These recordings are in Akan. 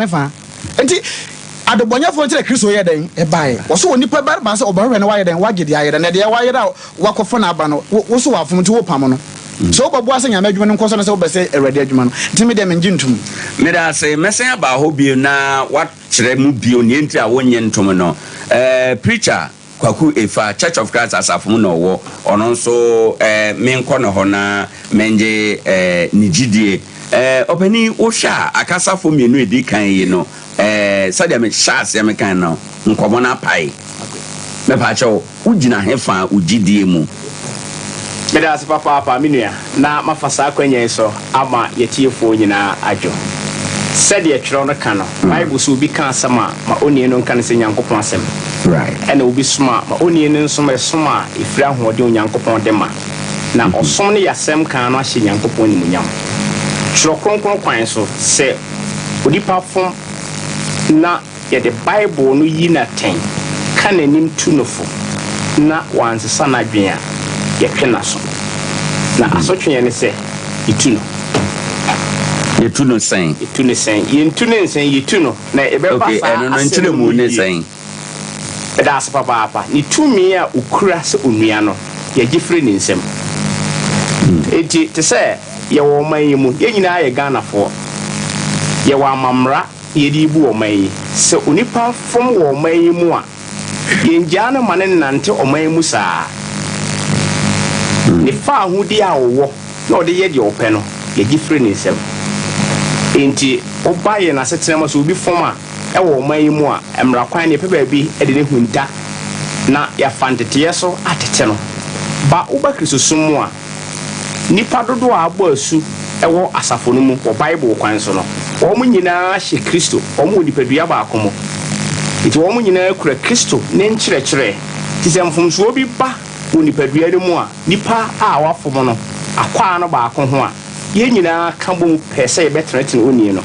fa enti adobonye fo ntere Kristo ye den e bae wo so onipa barba se obahwe ne waye den wagede ayere ne de waye da wakofo na aba no wo so wafom ti wo pam no so obabu ase nyama adwuma no nkoso no se obese erade adwuma no ntimi de menji ntum me da se mesen aba ho bio na wa kire mu bio ne enti a wonye ntum no preacher Kwaku Efa Church of Christ asafo no wo ono nso menko no ho na menje ni Gyedie opani wo hwa akasafo mienu edi kan yi no sadia me chance ya me kan no nkomo na pai me pa cho ugina hefa Gyedie mu me da papa minua na mafasa akwanya so ama yetiefo nyina adwo sadia twero no kan no Bible so bi kan asama ma oni no kan se Nyankopon asem right and obi suma ma oni no suma suma ifira hoode Nyankopon de ma na osom ne yasem kan no ahye Nyankopon ni munyam twero kronkron kwan so se odipa fom na ye the Bible no yi na ten kan anim tunofo na wansesa na dwen a ye twena so na asotwe ne se ituno yetuno sen yentuno sen yetuno na ebeba sa no ntire mu ne sen da asa papa ni tumi a ukura se onua no ye gifre ne nsem enti te se ye wo man yi mu ye nyina ye Ghana fo ye wa mamra ye di bu wo man yi se onipa fom wo man yi mu a ye njia na mane nante o man yi mu saa ni fa ahudi a wo na o de ye de ope no ye gifre ne nsem enti obaye na setenema so obi fom a ewo man yi mu a emra kwan ne peba bi e de ne hunta na ya fantete so atete no ba uba Kristo sum mu a nipa dodo a abo asu ewo asafo no mu wo Bible kwan so no wo mu nyina hye Kristo wo mu nipadua ba akomo enti wo mu nyina kura Kristo ne nkyerɛkyerɛ ti sɛ mfomso obi ba wo nipadua no mu a nipa a wafom no akwa no ba ako ho a ye nyina ka bom pese ye betrete oni no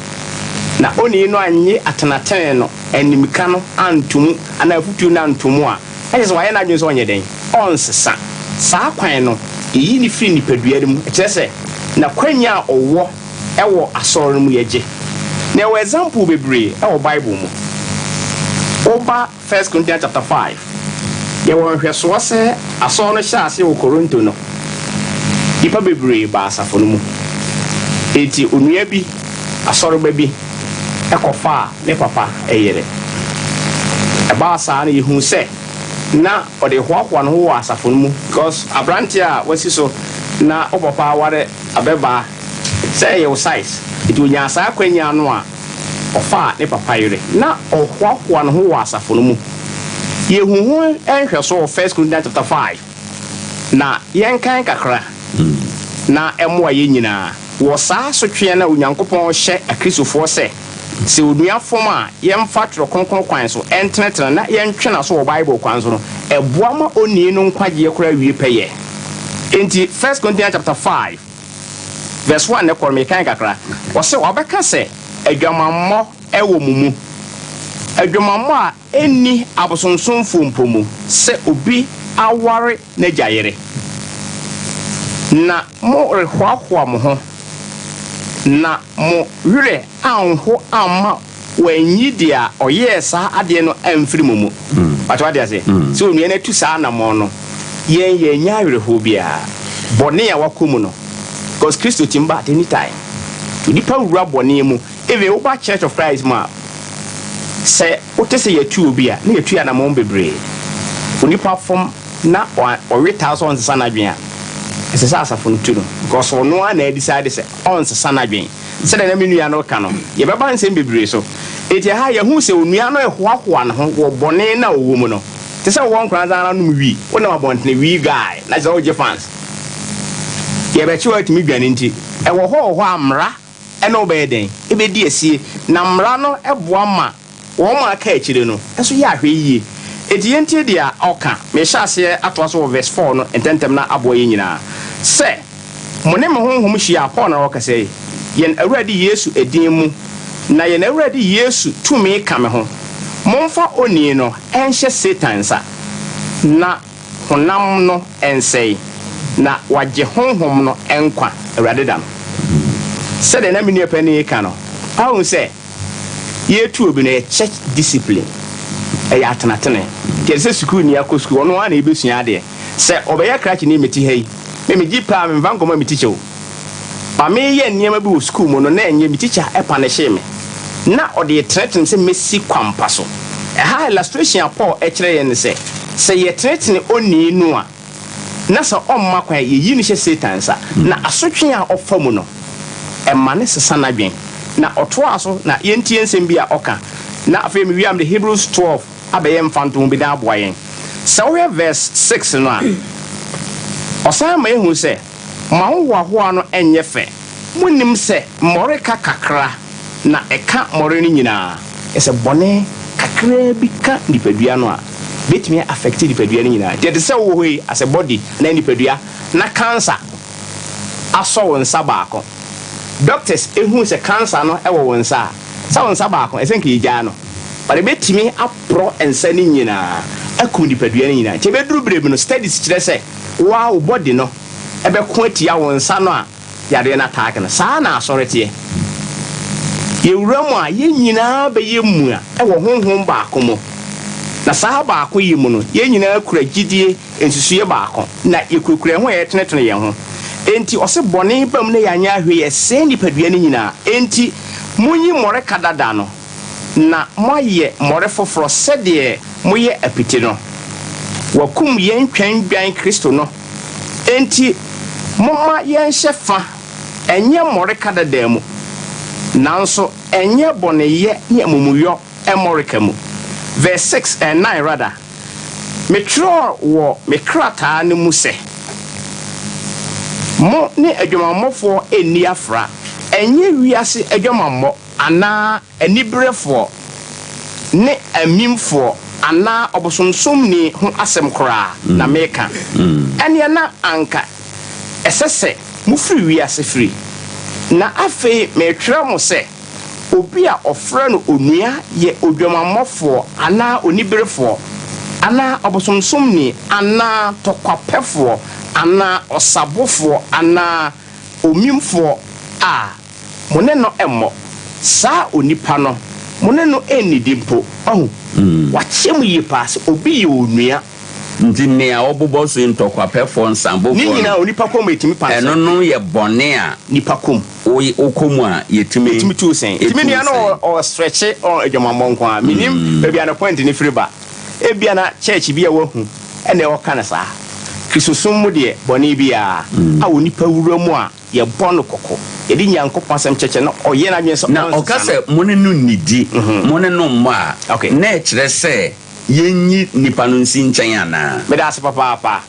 na oni no anye atenaten no animika no antumu ana afutu na antumu a ɛyɛ so waye na adwen so onye den onsesa saa kwan no eyi ni firi nipadua mu ɛkyerɛ sɛ na kwanya owo ɛwɔ asɔre mu yɛgye na ɛwɔ example bebree ɛwɔ Bible mu oba 1 Corinthians chapter 5 yɛwɔ hwɛso sɛ asɔre no hyɛ ase wɔ Korinto no ipa bebree ba asafo no mu eti onua bi asɔre ba bi ekofa ne papa eyere eba saa na yehu se na ode hoahoa no ho asafo no mu because abranti a wasi so na opapa ware abeba say your size it wonya saa kwanya no a ofa ne papa yere na ohoahoa no ho asafo no mu yehu ho enhwe so 1 Corinthians chapter 5 na yenkan kakra na emo aye nyina wo saa sotwe na Onyankopon hye akristofo se onua fom a yemfa twero konkon kwan so entenetere na yentwena so wo Bible kwan so no eboa ma oni no nkwaje kora wie peye enti 1 Corinthians chapter 5 verse 1 ne korme kan kakra wo se obeka se adwamammo ewo mumu adwamammo a eni abosonsomfo mpomu se obi aware na gyayere na mo rehwahwa mo ho na mo wure anho amma wanyidi a oyesa ade no amfiri mu wato ade ase so onua na tu saa na mo no yen nya wure ho bia bone a wakomu no because Kristo timba at any time onipa wura bone mu even oba Church of Christ ma se otese yatu obi a na yatu ya na mo bebre onipa fom na o weta so onsa na dwen a ese sa asafo no tuno because ono a na decide se onsa na dwen se na menua no ka no ye beba nsem bebre so eti ha ye hu se onua no ehoahoa no ho wo bone na owo mu no te se wo nkran za na no wi wo na abontene wi guy na je oje fans ye be chi wa timi dwane nti e wo ho amra e na obeden e be di asie na mra no eboa ma wo ma aka akire no eso ye ahwe yie eti yenti dia oka me hyase ato so verse 4 no ententem na abo ye nyina se mo ne me honhom hia Paul na oka se yen awurade Yesu edin mu na yen awurade Yesu tumi ka me ho momfa oni no enhye Satan sa na honam no ensei na wagye honhom no enkwa awurade da no se de na me nua pani ka no awu se Year 2 be a church discipline. A yatanatane. There's a school near school, no one able to add there. Say, Obey crack in me, hey. Maybe deep palm and vango my teacher. But me, and near my school, mono name, ye teacher, upon a shame. Now, or the threaten say, Missy Quampasso. A high illustration of Paul H. and say, ye threaten only Noah. Nasa on Makwa, ye unisha Satan's. Na a searching of Formuno. A manis son again. Na otwaso na yentien sembia oka na afemi wiam the Hebrews 12 abayem fantom bi da boyen so we verse 6 no a osan ma ehu se ma wo ho no enye fe munim se moreka kakra na eka more ni nyina ese bone kakra bi ka nipadua no a betimi affect nipadua ni nyina de se wo hoi as a body na nipadua na cancer aso won sabako doctors ehun se cancer no ewo won sa won sabako esenke ija no but betimi apro ensa ni nyina akum nipadua ni nyina che beduru brebe no studies kire se wow body no ebe ko atia won sa no a yare na attack no sa na asorete yewuramu a ye nyina be yemu a ewo honhom baako mo na saa baako yi mu no ye nyina akura Gyedie ensusuye baako na yekukura ho ye tenetene ye ho enti ose bone bam na yanya ahwe ye se nipadua ni nyina enti munyi more kadada no na moye more foforo sede moye apiti no wakum ye ntwandwan Kristo no enti momma ye nhyefa enye more kadada mu nanso enye bone ye ye mumuyo emorika mu verse 6 and 9 rather metro wo mekrata ne mu se mo ne adwamamofo eni afra enye wiase adwamammo ana anibrefo ne amimfo ana obosomsomni ho asem kora na meka ene na anka esese mufri wiase free na afi metro mo se obi a ofra no onua ye odwamamofo ana onibrefo ana obosomsomni ana tokwapefo ana osabofo ana omimfo a mone no emmo sa onipa no mone no enidimpo ohu wachem yi pass obi ye onua ndine a obobo so ntokwapefo nsambofo ni nyina onipa kom etimi pass eno no ye bone a nipa kom okomu a yetimi tu sen etimi ni ana o stretch o adwamammo a minim bia na point ni friba ebia na church bia wahu ene o kana sa Kristosom mu de bone bia a onipa wuramu a ye bono kokko ye di nyankopon asem cheche no oye na dwen so na okase mone no nidi mone no mma na e kire se yenyi nipa no nsi nchen ana me da se papa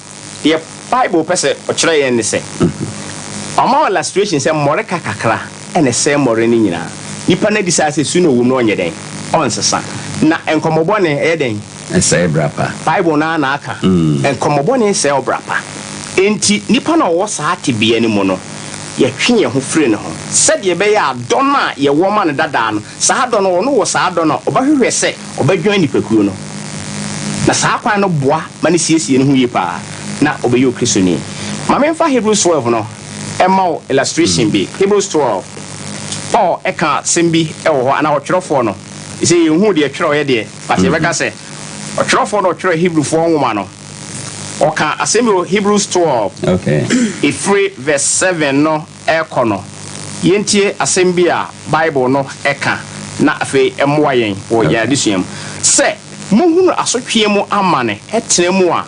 ye Bible pese o kire ye ne se ama illustration se moreka kakra ene se more ni nyina nipa na disase su no wum no onye den onsesa na enkomobone e den ese brapa Bible na aka enkomobone se obrapa enti nipa na wo saa tebia ni mu no ye twe ye ho free ne ho sede be ya adona ye wo ma ne dada no saa do no wo saa do no obahwehwe se obadwan nipakuo no na saa kwan no boa ma ne siesie ne ho yi pa na obeyo Kristo ni ma memfa Hebrews 12 no ema illustration bi Hebrews 12 Paul eka sembi ewo ho ana otwerofo no ise ye hu de twerɛ ye de but ye beka se otwerofo no twerɛ Hebrew fo nwoma no oka asemi Hebrews 12 okay ifre verse 7 no ekono yentie asembi a Bible no eka na afi emwa yen wo ya disuam se muhunu asotwe mu amane etene mu a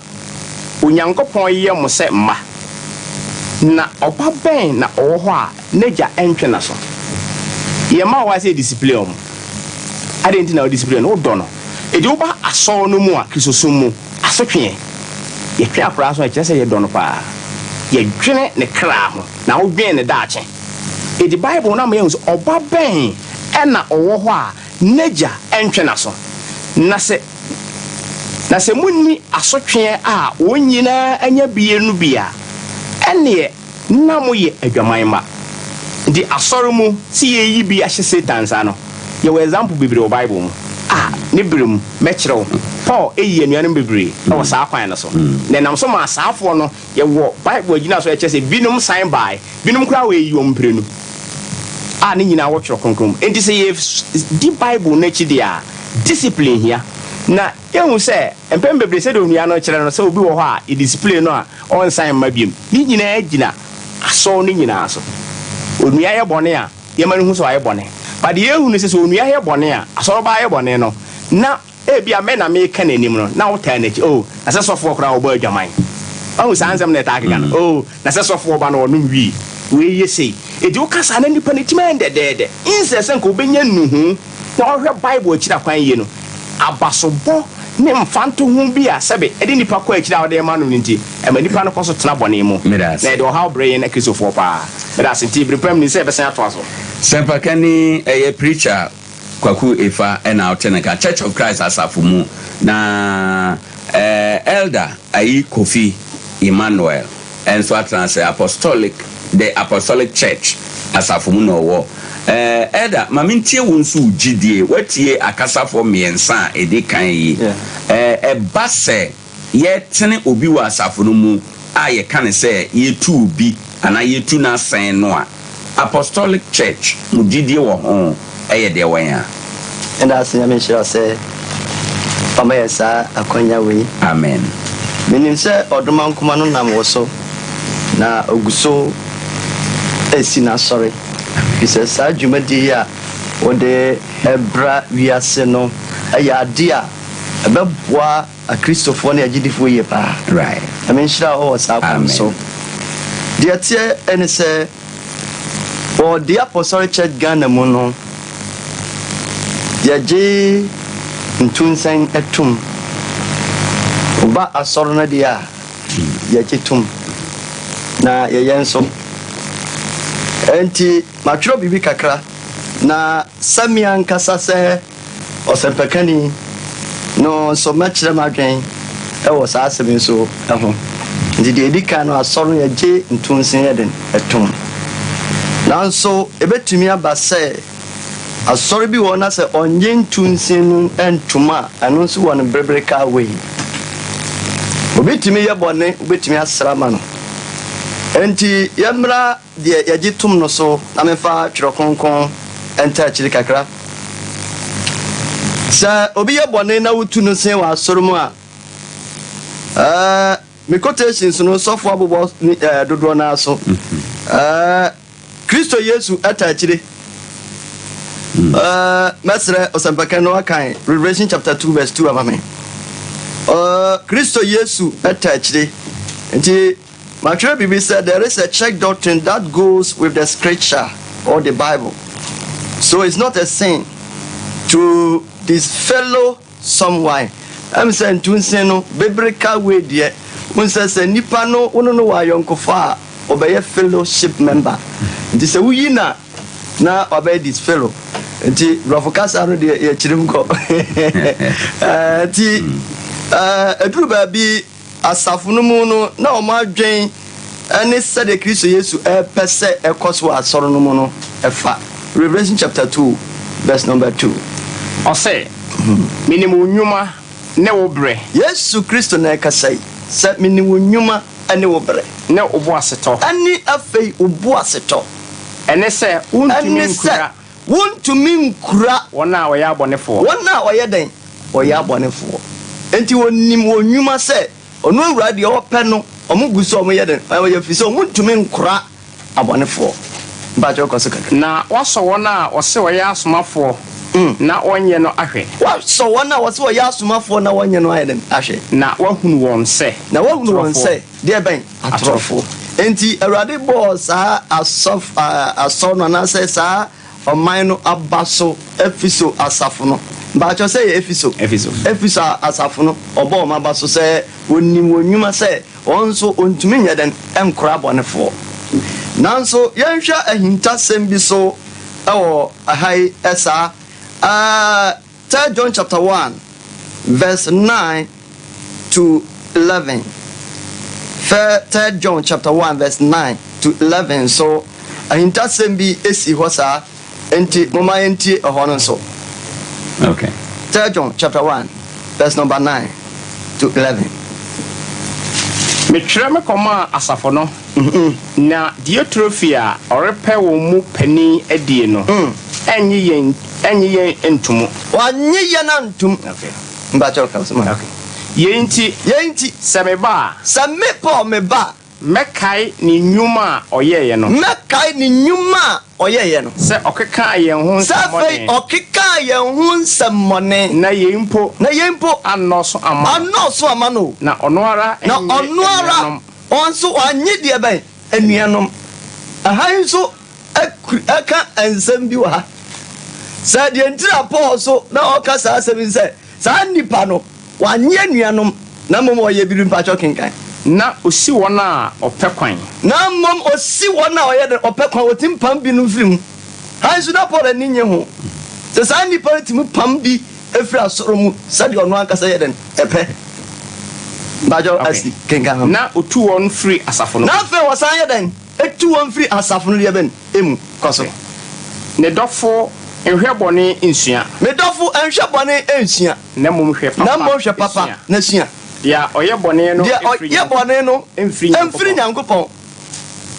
onyankopon ye mo se mma na oba ben na owo ho a neja entwe na so ye ma wa se discipline om adenti na discipline no do no e di oba aso no mu a Kristosom mu asotwe ye twa afra so e kire se ye do no pa ye dwene ne kra ho na wo dwen ne daache e di Bible na ma ye so oba ben e na owo ho a neja entwe na so na se munni asotwe a wonyina anya bienu bia ene na mo ye adwamanma ndi asoro mu si ye yi bi ahye Satan sa no ye we example bibire o Bible mu ne birim mekrew Paul eyi anuanem bibire o saa kwan no so na nam so ma saafo no ye wo Bible agina so e kye se binum sign by binum kra we yi o mprenu a ne nyinaa wɔtwerɛ kronkron enti sɛ yɛ di bible no akyi deɛ a discipline hia na yɛhu sɛ mpɛn bebree sɛ de onua no kyerɛ no sɛ obi wɔ hɔ a discipline no a ɔnsan mma biom ne nyinaa gyina asɔw no nyinaa so onua yɛ bɔne a yɛma no hu sɛ ɔyɛ bɔne but yɛhu no sɛ onua yɛ bɔne a asɔre ba yɛ bɔne no na ebia mɛ na meka n'anim no na wotaa n'akyi na sɛ sɔfoɔ koraa wɔbɔ adwaman ɔhu saa nsɛm na ɛtaa keka no na sɛ sɔfoɔ ba no ɔnom wii wei yɛ sei ɛti woka saa na nnipa no timi ɛndɛdɛɛdɛ nsɛ sɛ nka wobɛnya nnuhu na ɔhwɛ bible akyiri kwan yie no abasobɔ ne mfanto ho bi a sɛbe ɛde nipa kɔ akyiri a wɔde ma no nti ɛma nipa no kɔ so tena bɔne mu na ɛde ɔhaw brɛ yɛn akristofoɔ paa meda ase nti berepam ni sɛ ɛbɛsɛn atoa so sɛmpaka ni ɛyɛ preacher Kwaku Efa ɛna ɔteneka Church of Christ asafo mu na elder ayi Kofi Emmanuel ɛnso atena sɛ the apostolic church asafo mu na ɔwɔ elder mamintie wo nso Gyedie watie akasafo mmiɛnsa a ɛdi kan yi ɛba sɛ yɛtene obi wɔ asafo no mu a yɛka ne sɛ yɛtu obi anaa yɛtu n'asɛn no a apostolic church mu Gyedie wɔ ho ɛyɛ deɛ wɔn a and as I mentioned, I say, Pamesa, a conya way. Amen. Meaning, sir, or the man command nam also. Na Oguso, a sinner, sorry. He says, Sajumadia, or the Hebra via Seno, a yadia, a bebois, a Christophonia Gyedie for ye pa. Right. I mentioned, oh, what's happened so. Dear Tia, and say, or the apostolic church Ghana mono. Yaje ntunsan etum oba asoro na dia yaje tum na yeyenso enti matwero bibi kakra na samian kasa se osempekani no so machire madwen e wo sa asemi so eho ndi de edika no asoro yaje ntunsan yeden etum nanso ebetumi aba se asɔre bi wɔ na sɛ ɔnye ntunsin ntoma ɛno nso wɔ no brebreka wei obetumi yɛ bɔne obetumi asra ma no enti yɛmmra deɛ yɛgye tom no so na mefa twerɛ kronkron ɛnta akyiri kakra sɛ obi yɛ bɔne na wotu no sen wɔ asɔre mu a me quotations no sɔfo abobɔ dodoɔ no aso Kristo Yesu ɛta akyiri Mesre Osempekano akan Revelation chapter 2 verse 2 amame. Kristo Yesu etachide. Nti Matthew Bibi said there is a check doctrine that goes with the scripture or the Bible. So it's not a sin to disfellow someone. I'm saying to no biblical way there. When says nipa no no wa yonkofa obey fellowship member. This a wina na obey this fellow. Nti rafokasa no de ye chirim ko ti eduru ba bi asafo no mu no na o ma dwen ene sɛ de Kristo Yesu pese ekoso asoro no mu no ɛfa Revelation chapter 2 verse number 2 ɔsɛ minimu nnwuma ne wo brɛ Yesu Kristo na ɛkasai sɛ minimu nnwuma ne wo brɛ ne obo asetɔ ani afei obo asetɔ ene sɛ untumi nkura wontumi nkura wona wɔyɛ abɔnefoɔ wona wɔyɛ den wɔyɛ abɔnefoɔ enti wonim wonwuma sɛ ɔno awura deɛ ɔpɛ no ɔmo gu so ɔmo yɛ den wɔyɛ fi sɛ wontumi nkura abɔnefoɔ bajo kɔso kakra na wasɔ wɔn a wɔse wɔyɛ asomafoɔ na wɔnyɛ no ahwɛ wasɔ wɔn a wɔse wɔyɛ asomafoɔ na wɔnyɛ no ayɛ den ahwɛ na wahunu wɔn sɛ deɛ bɛn atorɔfoɔ enti awurade bɔɔ saa asɔ no anasɛ saa ɔman no aba so efiso asafo no bacho sɛ yɛ efiso asafo no ɔbɔ ɔma aba so sɛ onim wonwuma sɛ ɔnso ontumi nyɛ den ɛnkora bɔnefoɔ nanso yɛnhwɛ ahintasɛm bi so ɛwɔ ahai ɛsa 3 John chapter 1 verse 9 to 11 3 John chapter 1 verse 9 to 11 so ahintasɛm bi esi hɔ saa enti mama enti ahono so okay 3 John chapter 1 verse number 9 to 11 me twere me koma asafo no na Diotrophia ɔrepɛ wɔn mu pani adie no ɛnye yɛn ntumu wanye yɛn antum mbacho ka so ma yɛnti sɛ me ba mɛkae ne nnwuma a ɔyɛeɛ no sɛ ɔkeka yɛn ho nsɛmmɔne na yɛn mpo anɔso ama no na ɔno ara ɔnso wanye deɛ bɛn anuanom ahan nso aka ansɛm bi wɔ ha sɛ deɛ ntira Paul so na ɔka saa asɛm sɛ saa nipa no wanye anuanom na mmom ɔyɛ biri mpatwɔ kenkan na osi wɔn a ɔpɛ kwan na mmom osi wɔn a ɔyɛ de ɔpɛ kwan wɔtim pam bi no mfiri mu han so na Paul ani nye ho sɛ saa nipa no timi pam bi efiri asoro mu sɛdeɛ ɔno ankasa yɛ den ɛpɛ bajo asi kenkan na otu wɔn free asafo no na afei wɔsan yɛ den etu wɔn free asafo no deɛ bɛn emu kɔso ne dɔfo nhwɛ bɔne nsua me dɔfo nhwɛ bɔne nsua na mmom hwɛ papa na sua dia ɔyɛ bɔne no emfiri nyankopɔn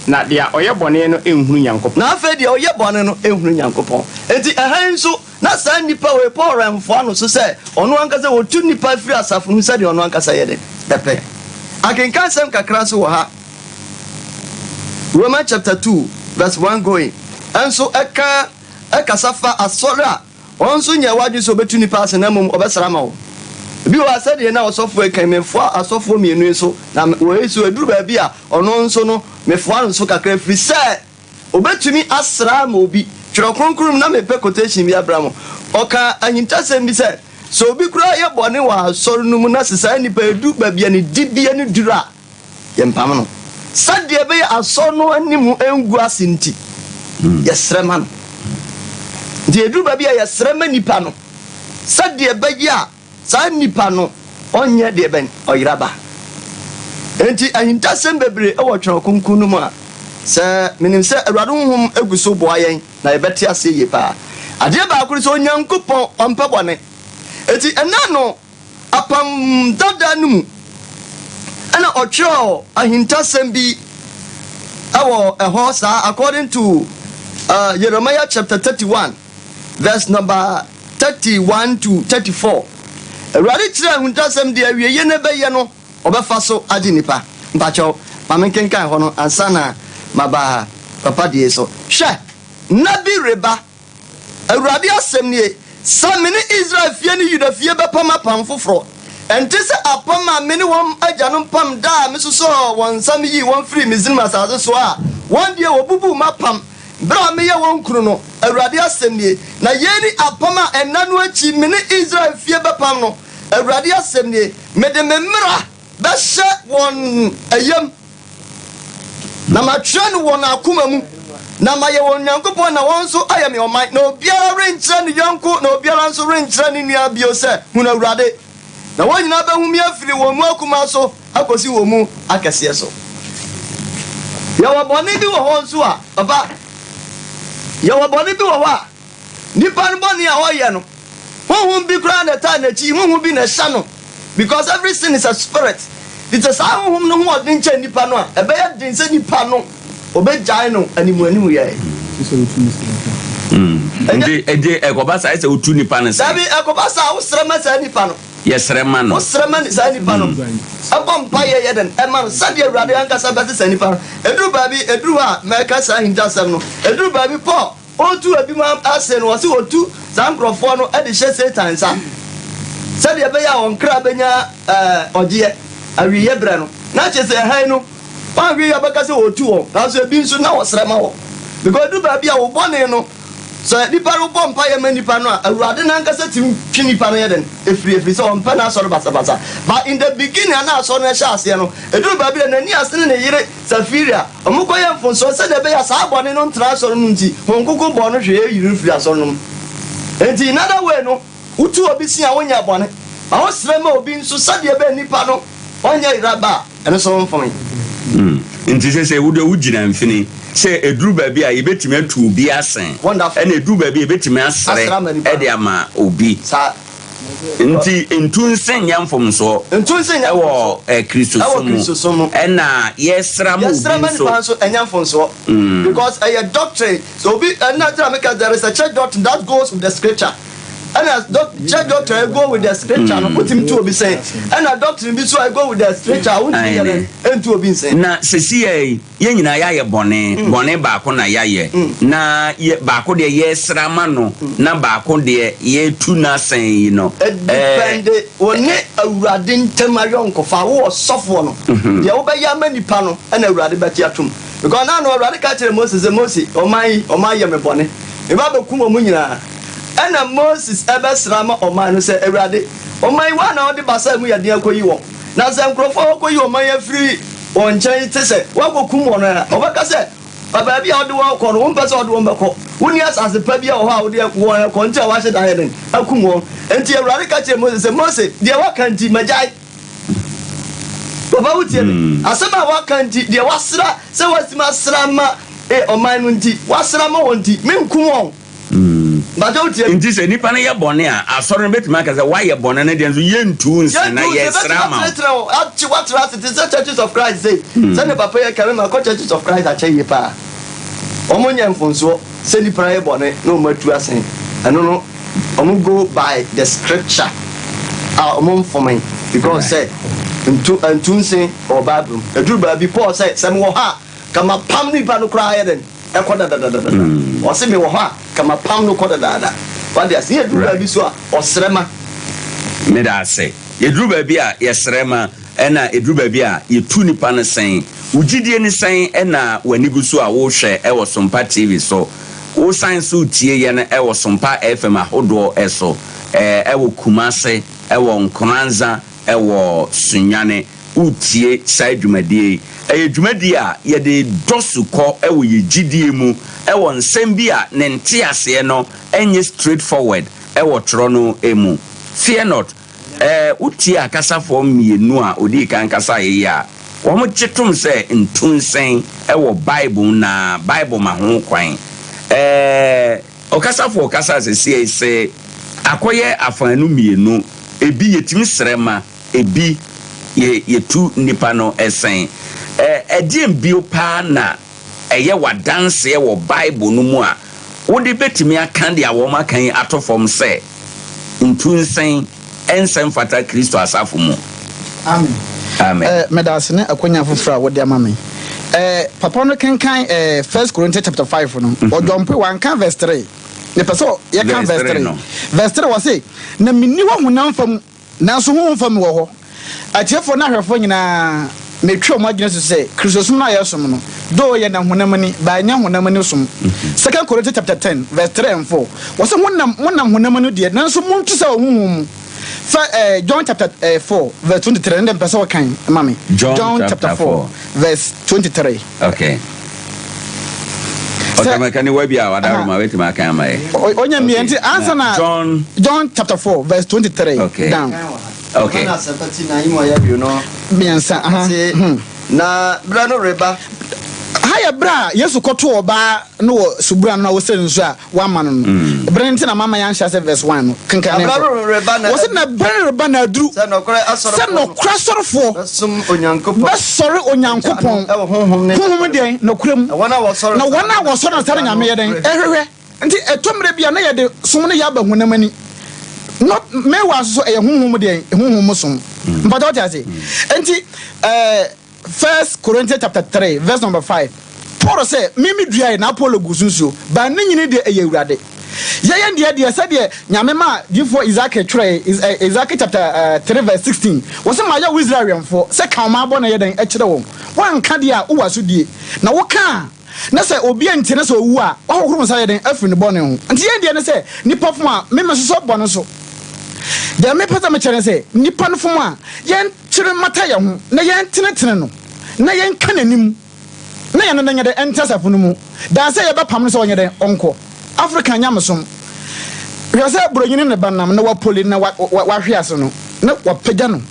na dia ɔyɛ bɔne no enhunu nyankopɔn na afei dia ɔyɛ bɔne no enhunu nyankopɔn enti ɛhan nso na saa nipa we Paul remfo ano so sɛ ɔno ankasa wotu nipa firi asafo no sɛ de ɔno ankasa yɛ de pɛpɛ akenka sɛm kakra so wɔ ha Romans chapter 2 verse 1 going enso ɛkasa fa asɔre a ɔnso nyɛ wadwe so betu nipa ase na mmom ɔbɛsra ma wo bi wa sɛdeɛ na ɔsɔfo ekanmefo asɔfo mienu nso na wɔyɛ so eduru ba bi a ɔno nso no mefo nso kakra firi sɛ obetumi asra ma obi twerɛ kronkron na mepɛ quotation bi abramo ɔka anyintasɛm bi sɛ so obi kura yɛ bɔne wɔ asɔre no mu na sesa nipa edu ba bia ne dibia ne duru a yɛmpam no sɛdeɛ bɛyɛ asɔre no anim engu ase nti yɛsrɛ ma no de eduru ba bia yɛsrɛ ma nipa no sɛdeɛ bɛyɛ a saa nipa no ɔnyɛ deɛ bɛn ɔyeraba enti ahintasɛm bebree ɛwɔ twɛn konkon no mu a sɛ menim sɛ awurade honhom egu so boa yɛn na yɛbɛte ase yie paa adeɛ baako sɛ onyankopɔn ɔmpɛ bɔne enti ɛna no apam dada no mu ɛna ɔtwerɛ ahintasɛm bi ɛwɔ ɛhɔ saa according to Jeremiah chapter 31 verse number 31 to 34 Awurade kyerɛ ahuntasɛm de awieye ne bɛyɛ no ɔbɛfa so agye nipa mpakyɛw mame kenkan hɔ no ansa na maba papa die so hwɛ na bi reba Awurade asɛm nie sɛ me ne Israel fie ne Yuda fie bɛpam apam foforɔ ɛnte sɛ apam a me ne wɔn agya no mpam da a me so wɔn nsam yi wɔn firi Misraim asase so a wɔn deɛ wɔbubu ma pam bra me yɛ wɔn kunu no Awurade asɛm nie na yɛni apam a ɛna no akyi me ne Israel fie bɛpam no Awurade asɛm nie me de me mmara bɛhyɛ wɔn ayam na matwerɛ no wɔn akoma mu na mayɛ wɔn Nyankopɔn na wɔn nso ayɛ me ɔman na obiara renkyerɛ ne yɔnko na obiara nso renkyerɛ ne nua bio sɛ hu na Awurade na wɔn nyinaa bɛhu me afiri wɔn mu akoma so akɔsi wɔn mu akɛseɛ so yɛwɔ bɔne bi wɔ hɔ nso a ɔba yɛwɔ bɔne bi wɔ hɔ a nipa no bɔne a wɔyɛ no honhom bi kura na ta na chi honhom bi na hya no because every sin is a spirit it is how honhom no ho ɔde nkyɛ nipa no a ɛbɛyɛ den sɛ nipa no obɛgyae no animu yɛ Ede ekobasa ese utu nipa no sɛ dabi ekobasa wo srema sa nipa no yɛsrɛma no wo srema ni sa nipa no abɔ mpa yɛ den ɛma no sɛdeɛ Awurade ankasa bɛte sa nipa no eduru baabi eduru ha mɛka sa hintasɛm no eduru baabi Paul otu abi ma ase no wɔse otu sa nkrɔfoɔ no ɛde hyɛ Satan sa sɛdeɛ bɛyɛ a wɔn kra bɛnya ɔgyeɛ awiyɛ brɛ no na kyɛ sɛ ɛhan no wɔn awie yɛbɛka sɛ otu wɔn nanso ebi nso na wɔsrɛma wɔ because eduru baabi a wɔbɔne no so nipa ro bɔ mpa yɛ ma nipa no a Awurade nankasa tim twi nipa no yɛ den efiri sɛ ɔmpa na asɔre basa but in the beginning na asɔre no hyɛ aseɛ no eduru baabi na ni ase ne yere Safiria ɔmo kɔ yɛ mfonso sɛ de bɛyɛ saa bɔne no ntra asɔre no nti wɔn koko bɔ no hwɛ yiri firi asɔre no enti in other way no utu obi si a wonya bɔne ma wo srɛ ma obi nso sɛ de bɛ nipa no ɔnyɛ iraba ɛno so mfon nti sɛ wo de wo gyina mfini sɛ eduru baabi a yebetimi atu obi asen Wonderful. ɛna eduru baabi yebetimi asere ɛde ama obi sa nti ntunsen nyamfom so ntunsen ewo kristosomu ena yesram so enyamfom so because a doctrine so be another make there is a church doctrine that goes with the scripture. And as church doctor go with the scripture no put him to be saying and a doctrine be so I go with the scripture I won't be into be saying na sesi ye nyina yaye bone baako na yaye na baako de yesrama no na baako de ye tu na sen yi no depend woni awurade ntemayo nkofa wo sofo no de wo be ya manipa no na awurade beti atum because na no awurade ka kire Moses oman ye me bone e ba be kuma mu nyina ana Moses ebesrama oman no se awurade oman wa na odi basa mu yade akoyi wo na se nkrofo akoyi oman ya free on chen te se wa gokum wo na obeka se baba bia odi wo ko no wo mpese odi wo mbeko woni asase pa bia wo ha odi wo ko ntia wa hye dan den akum wo enti awurade ka kire Moses se Moses de wa kanti majai baba wutie asema wa kanti de wasra se wasima srama oman no nti wasra ma wonti menkum wo nti se nipa na ye bone a asoro no betima ka se wa ye bone na de nso ye ntu nse na ye srama what trust it is the churches of Christ say send papa ye carry ma churches of Christ a cheye pa omonya mfonso se nipa ye bone na o matu asen eno no omo go by the scripture omo for because say ntu nse or bible eduru ba bi Paul say sem wo ha kama pam nipa no kra ye den ekoda o se me wo ha kama pam no koda dada wade ase ye duru bi so a osrema me da se ye duru ba bi a ye srema ena eduru ba bi a ye tu nipa no sen ugidie ni sen ena wani gu so a wo hwe e wo Sompa TV so wo san so tie ye na e wo Sompa FM ahodo eso e wo Kumase e wo Nkonanza e wo Sunyane utie sai dwumadie dwumadi a ye de dosuko ewo ye Gyedie mu ewo nsem bi a ne nte ase no enye straightforward ewo tro no emu fear not utie akasa fo mienu a odi kan kasa ye a wo mo chetum se ntunsen ewo bible na bible ma ho kwan okasa fo okasa se akoye afanu mienu ebi yetimi srema ebi ye tu nipa no esen ediem bio pa na eye wadanse wo bible no mu a wode betimi aka de awo makan atofom se ntunsen ensem fata Kristo asafo mu amen medasene akonya fofra wode amame papa no kenkan 1 Corinthians chapter 5 no odompe wan kan verse 3 ne peso ye kan verse 3 verse 3 was say na minni ho honam fam na so ho fam wo ho atiefo na hwefo nyina metwe mo agene so say Kristo na yesom no do ye na honamani ba nya honamani som 2 Corinthians chapter 10 verse 3 and 4 was honam honamani de na so muntu sa honhum John chapter 4 verse 23 and person kan mami John chapter 4 verse 23 okay Otamakani wabia wadaruma wetu makama onya mienti answer na John chapter 4 verse 23 okay down okay na sapati na imo ya bi no biansa na bra no reba haya bra Yesu koto oba no subura no wo sere nso a wa ma no bra nti na mama ya nhyase verse 1 kankan ne wo se na bra reba na duru se no kra sorofo basore onyankopon honhom den na kuram na wana wo sore na sare nyame ye den ehwehwe nti etomre bia na ye de som ne ya ba honamani not me was so honhom den honhom som but what I say nti 1 Corinthians chapter 3 verse number 5 Paul say mimi dua na Apollo gusunso ba ne nyine de eyewurade ye de say de nyame ma before Isaac chapter 3 verse 16 wo say ma ya Israelian for say kan ma bo na ye den e kire won wan ka de a wo waso die na wo ka na say obi ante na say owu a wo horo sa ye den afri ne bone ho nti ye de na say nipa fom a me so bone so de me pata me kire say nipa no fom a ye kire mata ye ho na ye tenetene no na ye nka nanim na ye no na nyede entasafo no mu da say ye ba pam no so nyede onko Africa nyamesom we say bronyini ne banam na wa poli na wa hwease no na wa pagya no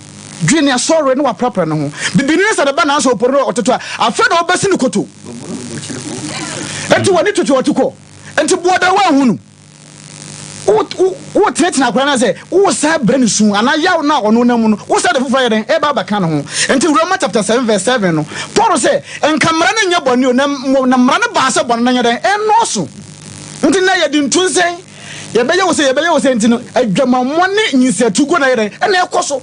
dwene asore na wa prapra no ho bibini sa de banam so oporo ototo afa na obasi ne koto enti woni tutu otuko enti boda wa hunu wo tetina akora na say wo sa brand sun ana yaw na ono na mu no wo sa de fufa yeden e ba baka no ho enti Romans chapter 7 verse 7 no Paul say enkamra na nya boni na mra na ba se boni na yeden eno so enti na yedi ntunsen ye beye wo say enti no adwamammo ne nyisatu go na yeden ena ekoso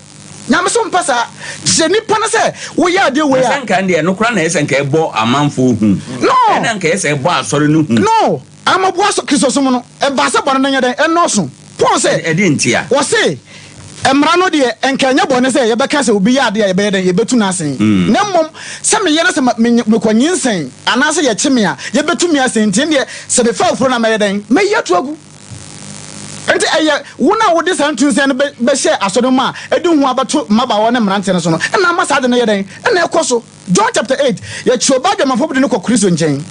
nyame so mpasa je nipa na say wo ya de we ya senka de no kra na esenka ebo amanfo hu no ena nka ese ebo asore no hu no amaboa so Kristo no e ba se boni na yeden eno so Paul say e di ntia wo say emra no de enkanya bone say ye beka say obi ya de ye be den ye betu na asen na mmom se me yere se me kwanyinsen anase ye chime a ye betu mi asen tie de se be fa ofro na me den me yetu agu enti eye wona wo de santunsen be share asodo ma edi hu abato maba wo ne mrante no so no na masa de ne ye den na ekoso John chapter 8 ye choba de mafobde ne kokristo nchen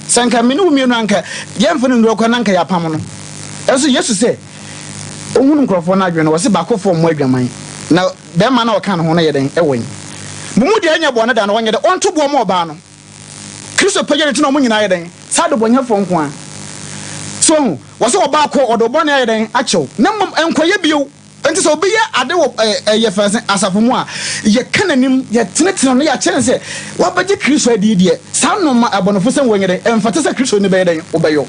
sanka minu mienu anka ye mfunu ndo kwa nanka ya pam no eso Yesu say ohunu nkrofo na adwene wo se bakofo mo adwaman na be ma na o kan ho na ye den ewen mumu de anya bo na da na wonye de onto bo mo ba no Kristo pagye ti na mo nyina ye den sa do bonya fo nko a so wo se oba ko odo bo na ye den achew na mom enkoye bio enti so obi ye ade wo ye fanse asafo mu a ye kananim ye tenetene no ya kyere se wo bagye Kristo adi die sa no ma abonofo se wonye den emfate se Kristo ni be ye den obeyo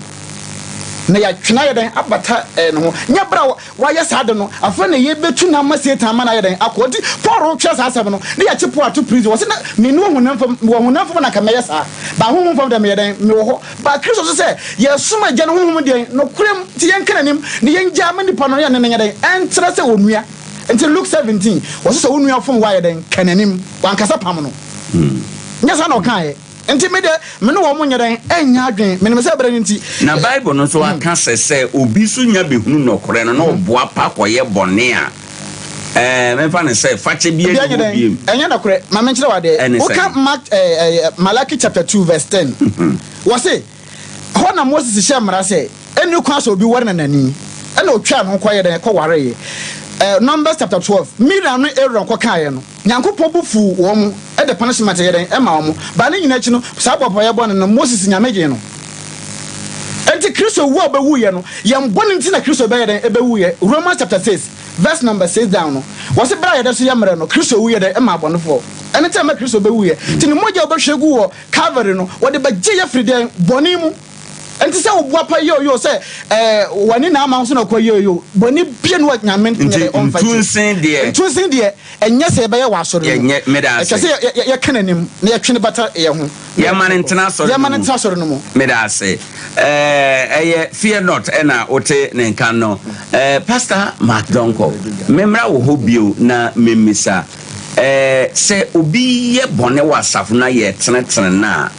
na ya twena ye den abata no nya bra wa ye saade no afa na ye betu na masietan ma na ye den akodi Paul twa sa asem no na ya chipo ato prison wose na menu honamfo na ka me ye sa ba honhomfo da me ye den me wo ho ba Kristo so se ye suma gya no honhom den no kurem ti ye nkananim ne ye ngya ma nipa no ye ne ye den entre se onua enti Luke 17 wose se onua fom wa ye den kananim wankasa pam no nya sa no kan ye enti me de me no wo mo nyeden enya adwen me ne se bere nti na Bible no so aka sese obi so nya behunu no kore no no boa pa koye bone a me fa ne se fache bie no biem enya na kore ma me nkire wade o ka Malaki chapter 2 verse 10 wo se ho na Moses she mra se enu kwa so obi wore na nani ena otwa no koye den ko ware ye Numbers chapter 12 Miriam no Aaron ko kae no Nyankopɔ bufu wo mu e de punishment ye den e ma wo mu ba ne nyina chi no sa bɔbɔ ye bɔ no Moses nyamege no enti Kristo wo obewu ye no yem bɔ ne nti na Kristo be ye den e bewu ye Romans chapter 6 verse number 6 down no wo se bra ye de so ye mre no Kristo wu ye den e ma bɔnefo ene time Kristo bewu ye ti ne moja obehwegu wo Calvary no wo de ba gye ye firi den bɔne mu enti se wo boa pa yo se wani na ama so na kwa yo boni bie no nyame ntene on fa tunsin de enye se be ye wa soro ye meda se ye kananim na ye twene bata ye ho ye man ntena soro no mo meda se fear not ena ote ne nkan no Pastor Mark Donko memra wo hobio na memisa se obi ye bone wa safo na ye tenetene na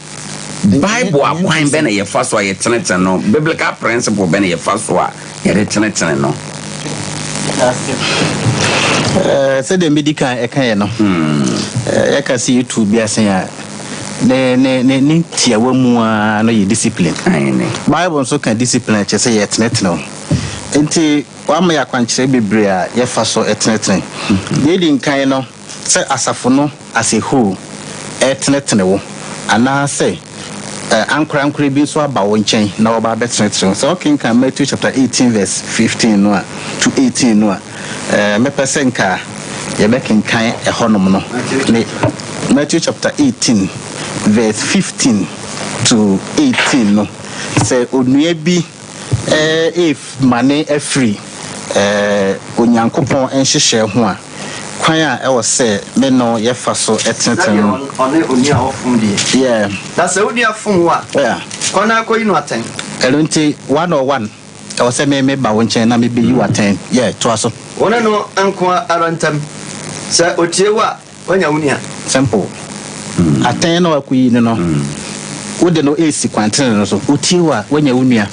Bible akwan be na ye fa so ye teneten no biblical principle be na ye fa so a ye teneten no say the medical e kan ye no ye ka see YouTube bi asen a ne tiawa mu a no ye discipline Bible so kan discipline che say ye teneten no enti wa ma ya kwankyere bebre a ye fa so teneten ye di nkan no say asafo no as a whole teneten wo ana say ankra bi so aba wo nchen na wo ba betre so okay kan Matthew chapter 18 verse 15 no to 18 no me pesenka ye be kan honom no ne Matthew chapter 18 verse 15 to 18 no say onua bi if mane afri onyankopon enhyehyɛ ho a kwan a e wo se me no ye fa so etenten on onia ofum die yeah that's onia fum wa yeah kona ko inu aten elunti 101 e wo se me ba wo nchen na me be you aten yeah to aso wona no anko arantam se otiewa onya unia simple aten no akuyi ne no wo de no esi kwantene no so otiewa wonya unia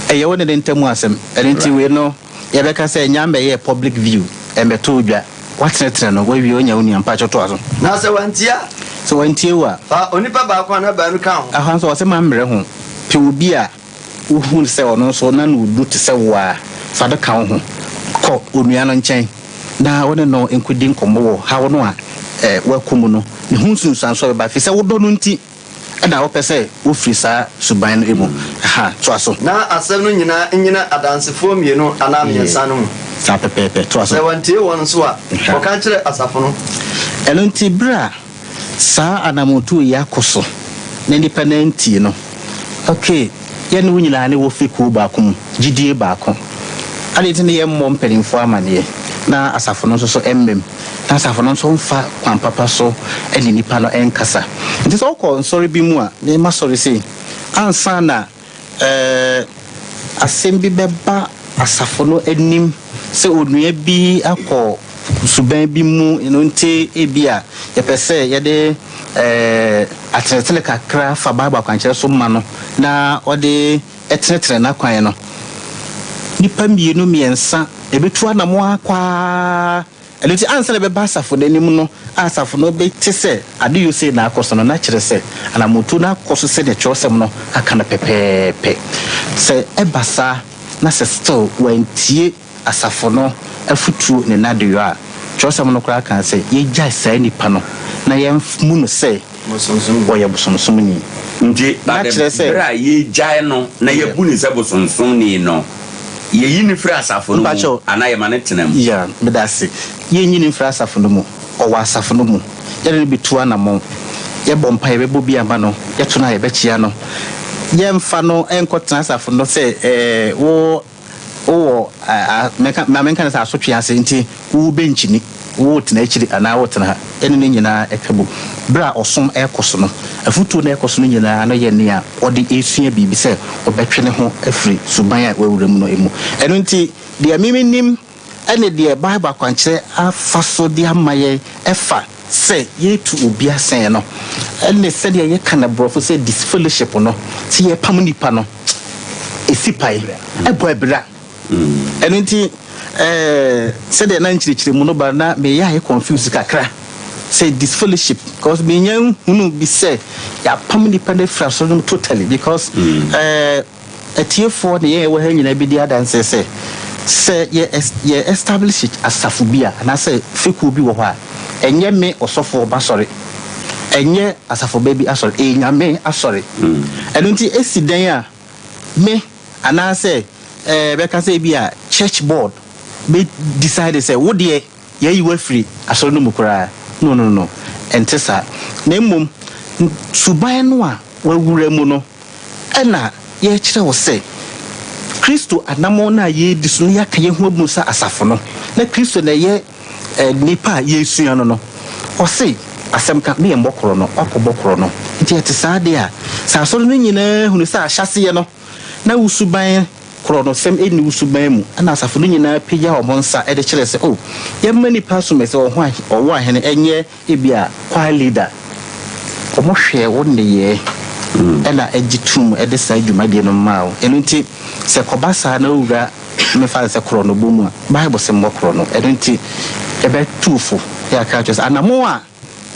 e ye wona de ntamu asem elunti we no ye be ka se nyambe ye public view e meto odwa watretre no we wi onya unia mpa choto aso na se wantia so wantie wa onipa ba kwa na ba nu kan ho aha so se ma mre ho pe obi a uhun se ono so na no du te se wa fa de kan ho ko onua no nchen na wona no enkudi nkomo wo ha wono a wakumu no ne hunsun san so ba fi se wodo no nti ɛna wopɛ sɛ wofiri saa suban no emu toa so na asɛm no nyina adansefo mmienu anaa mmiɛnsa no mu saa pɛpɛɛpɛ toa so sɛ wɔntie wɔn nso a wɔka kyerɛ asafo no ɛno nti berɛ a saa anamotu yi akɔ so na nnipa no ntie no okay yɛne wo nyinaa ne wɔfi kuo baako mu gyidie baako ade nti ne yɛmmɔ mpanimfoɔ amanneɛ na asafo no nso so ɛmmɛm na asafo no nso mfa kwan papa so ɛne nnipa no ɛnkasa nti sɛ wokɔ nsɔre bi mu a ne ma sɔre sei ansa na asɛm bi bɛba asafo no anim sɛ onua bi akɔ suban bi mu no nti ebi a yɛpɛ sɛ yɛde atenetene kakra fa Bible akwankyerɛ so ma no na ɔde ɛtenetene n'akwan no nipa mmienu mmiɛnsa ebetu anamo akwa ɛno nti ansa na bɛba asafo n'anim no asafo no bɛte sɛ ade yose na akɔ so no na kyerɛ sɛ anamotu na akɔ so sɛ de kyerɛsɛm no aka no pɛpɛɛpɛ sɛ ɛba saa na sɛ still wantie asafo no afutuo ne nadeyo a kyerɛsɛm no koraa kan sɛ yɛgya saa nipa no na yɛmmu no sɛ wɔyɛ bosomsomni nti na kyerɛ sɛ bra yɛgyae no na yɛbu ne sɛ bosomsomni no yɛyi ne firi asafo no mu anaa yɛma ne tena mu ya medase yɛnyi ne firi asafo no mu ɔwɔ asafo no mu yɛde no bɛtu anamɔ yɛbɔ mpa yɛbɛbɔ bi ama no yɛto no a yɛbɛkyia no yɛmfa no ɛnkɔtena asafo no sɛ wowɔ menka ne sɛ asotwe ase nti wobɛnkyini wotena akyiri anaa wotena ha ɛne no nyinaa ɛkɛbo berɛ a ɔsom ɛkɔ so no afutuo no ɛkɔ so no nyinaa no yɛ ne a ɔde ɛsua biribi sɛ ɔbɛtwe ne ho afiri suban a wawura mu no ɛmu ɛno nti deɛ memenim ɛne deɛ Bible akwankyerɛ afa so de ama yɛn ɛfa sɛ yɛtu obi asɛn no ɛne sɛdeɛ yɛka na borɔfo sɛ disfellowship no sɛ yɛpam nipa no ɛsi pae ɛbɔ ɛbra ɛno nti said na nkyirikyiri mu no ba na me ya confuse kakra say disfellowship because me nyan hunu bi say ya pam nipa na fra so totally because atiefo ne ye wa ha nyina bi di adanse say ye establish asafo bi a na say feku bi wo ho a enye me osofo ba sori enye asafo ba bi asori enyame asori eno nti esidan a me ana say beka say bi a church board be decided say wo de ye you free asori no mukura no entesa na mmom suban no a wawura mu no ena ye kire wo say Kristo anamo na ye disu no yaka ye ho abu sa asafo no na Kristo na ye nipa ye sua no o say asem ka me mbokoro no akobokoro no nti etesa de a sa asori no nyina hunu sa ahyase ye no na usuban krono sem eni usuban mu ana asafo no nyina pegya omonsa e de kire se oh ye mani paso me se owo ahene enye ebia kwa leader omo hwe wo ne ye ela egitum e de sa adwumade no ma wo eno nti se kobasa na owura me fa se krono bomu a bible se mo krono eno nti e be tufo ya ka just anamo a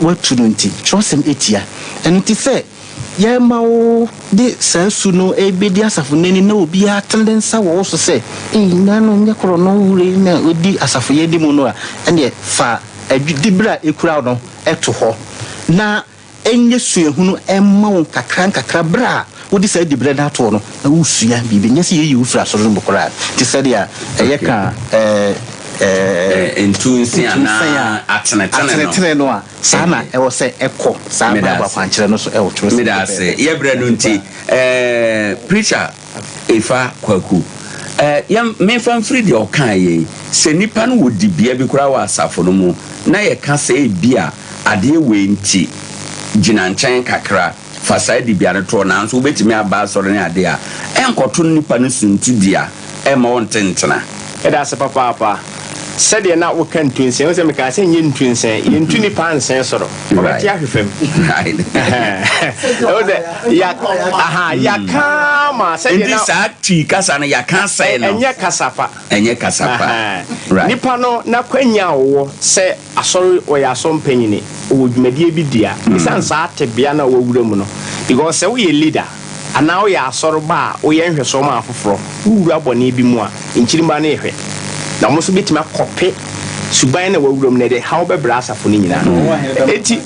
watu no nti trosem etia eno nti se ye mawo de sansu no ebedi asafo nani na obi atendensa wo so se na no nye krono wure na odi asafo ye di mu no a ene fa adwidibra ekura no eto ho na enye suehunu emma won kakra bra wodi sa dibra na to no na usua bibi nyese ye ufra so no bokora ti se dia eyeka entunsi ana atenetene no a sana ewo se ekọ sa ba kwankyere no so ewo tro me da se ye bra no nti preacher Efa Kwaku yam me fan free de okan ye se nipa no wodi bia bi kura wa asafo no mu na ye ka se bia ade we nti gina nkyɛn kakra fasa di bia no to na nso obetimi aba sɔre ne ade a enkoto nipa no suntu dia ma won tentena ɛda se papa sɛdeɛ na woka ntunsen wo sɛ meka sɛ nyɛ ntunsen yɛntu nipa nsen soro ɔbɛte ahwefam yaka ma sɛdeɛ na saa twi kasa no yaka sɛ no ɛnyɛ kasafa nipa no na kwanya wo sɛ asɔre ɔyɛ asɔmpanyini ɔwɔ dwumadie bi dia ɛsan saa tebea na wɔwura mu no because sɛ woyɛ leader ana woyɛ asɔre ba a woyɛ nhwɛso ma afoforo wura bɔne bi mu a nkyirima no ehwɛ na mo so betima kope suban na wawuram na de how be bra asafo ni nyina eti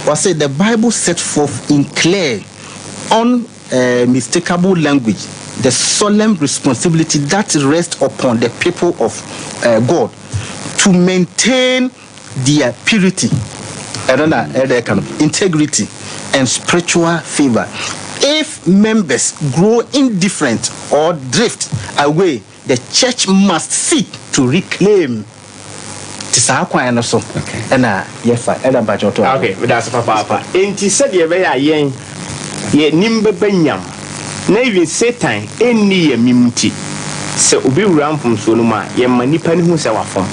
Or say the Bible set forth in clear, unmistakable language the solemn responsibility that rests upon the people of God to maintain their purity, integrity, and spiritual favor. If members grow indifferent or drift away, the church must seek to reclaim. Okay, that's papa. Enti said ye be yen ye nimbe benyam. Na even Satan enni ye mimti. Se obi wura mfomso no ma ye manipa ni hu se wafom.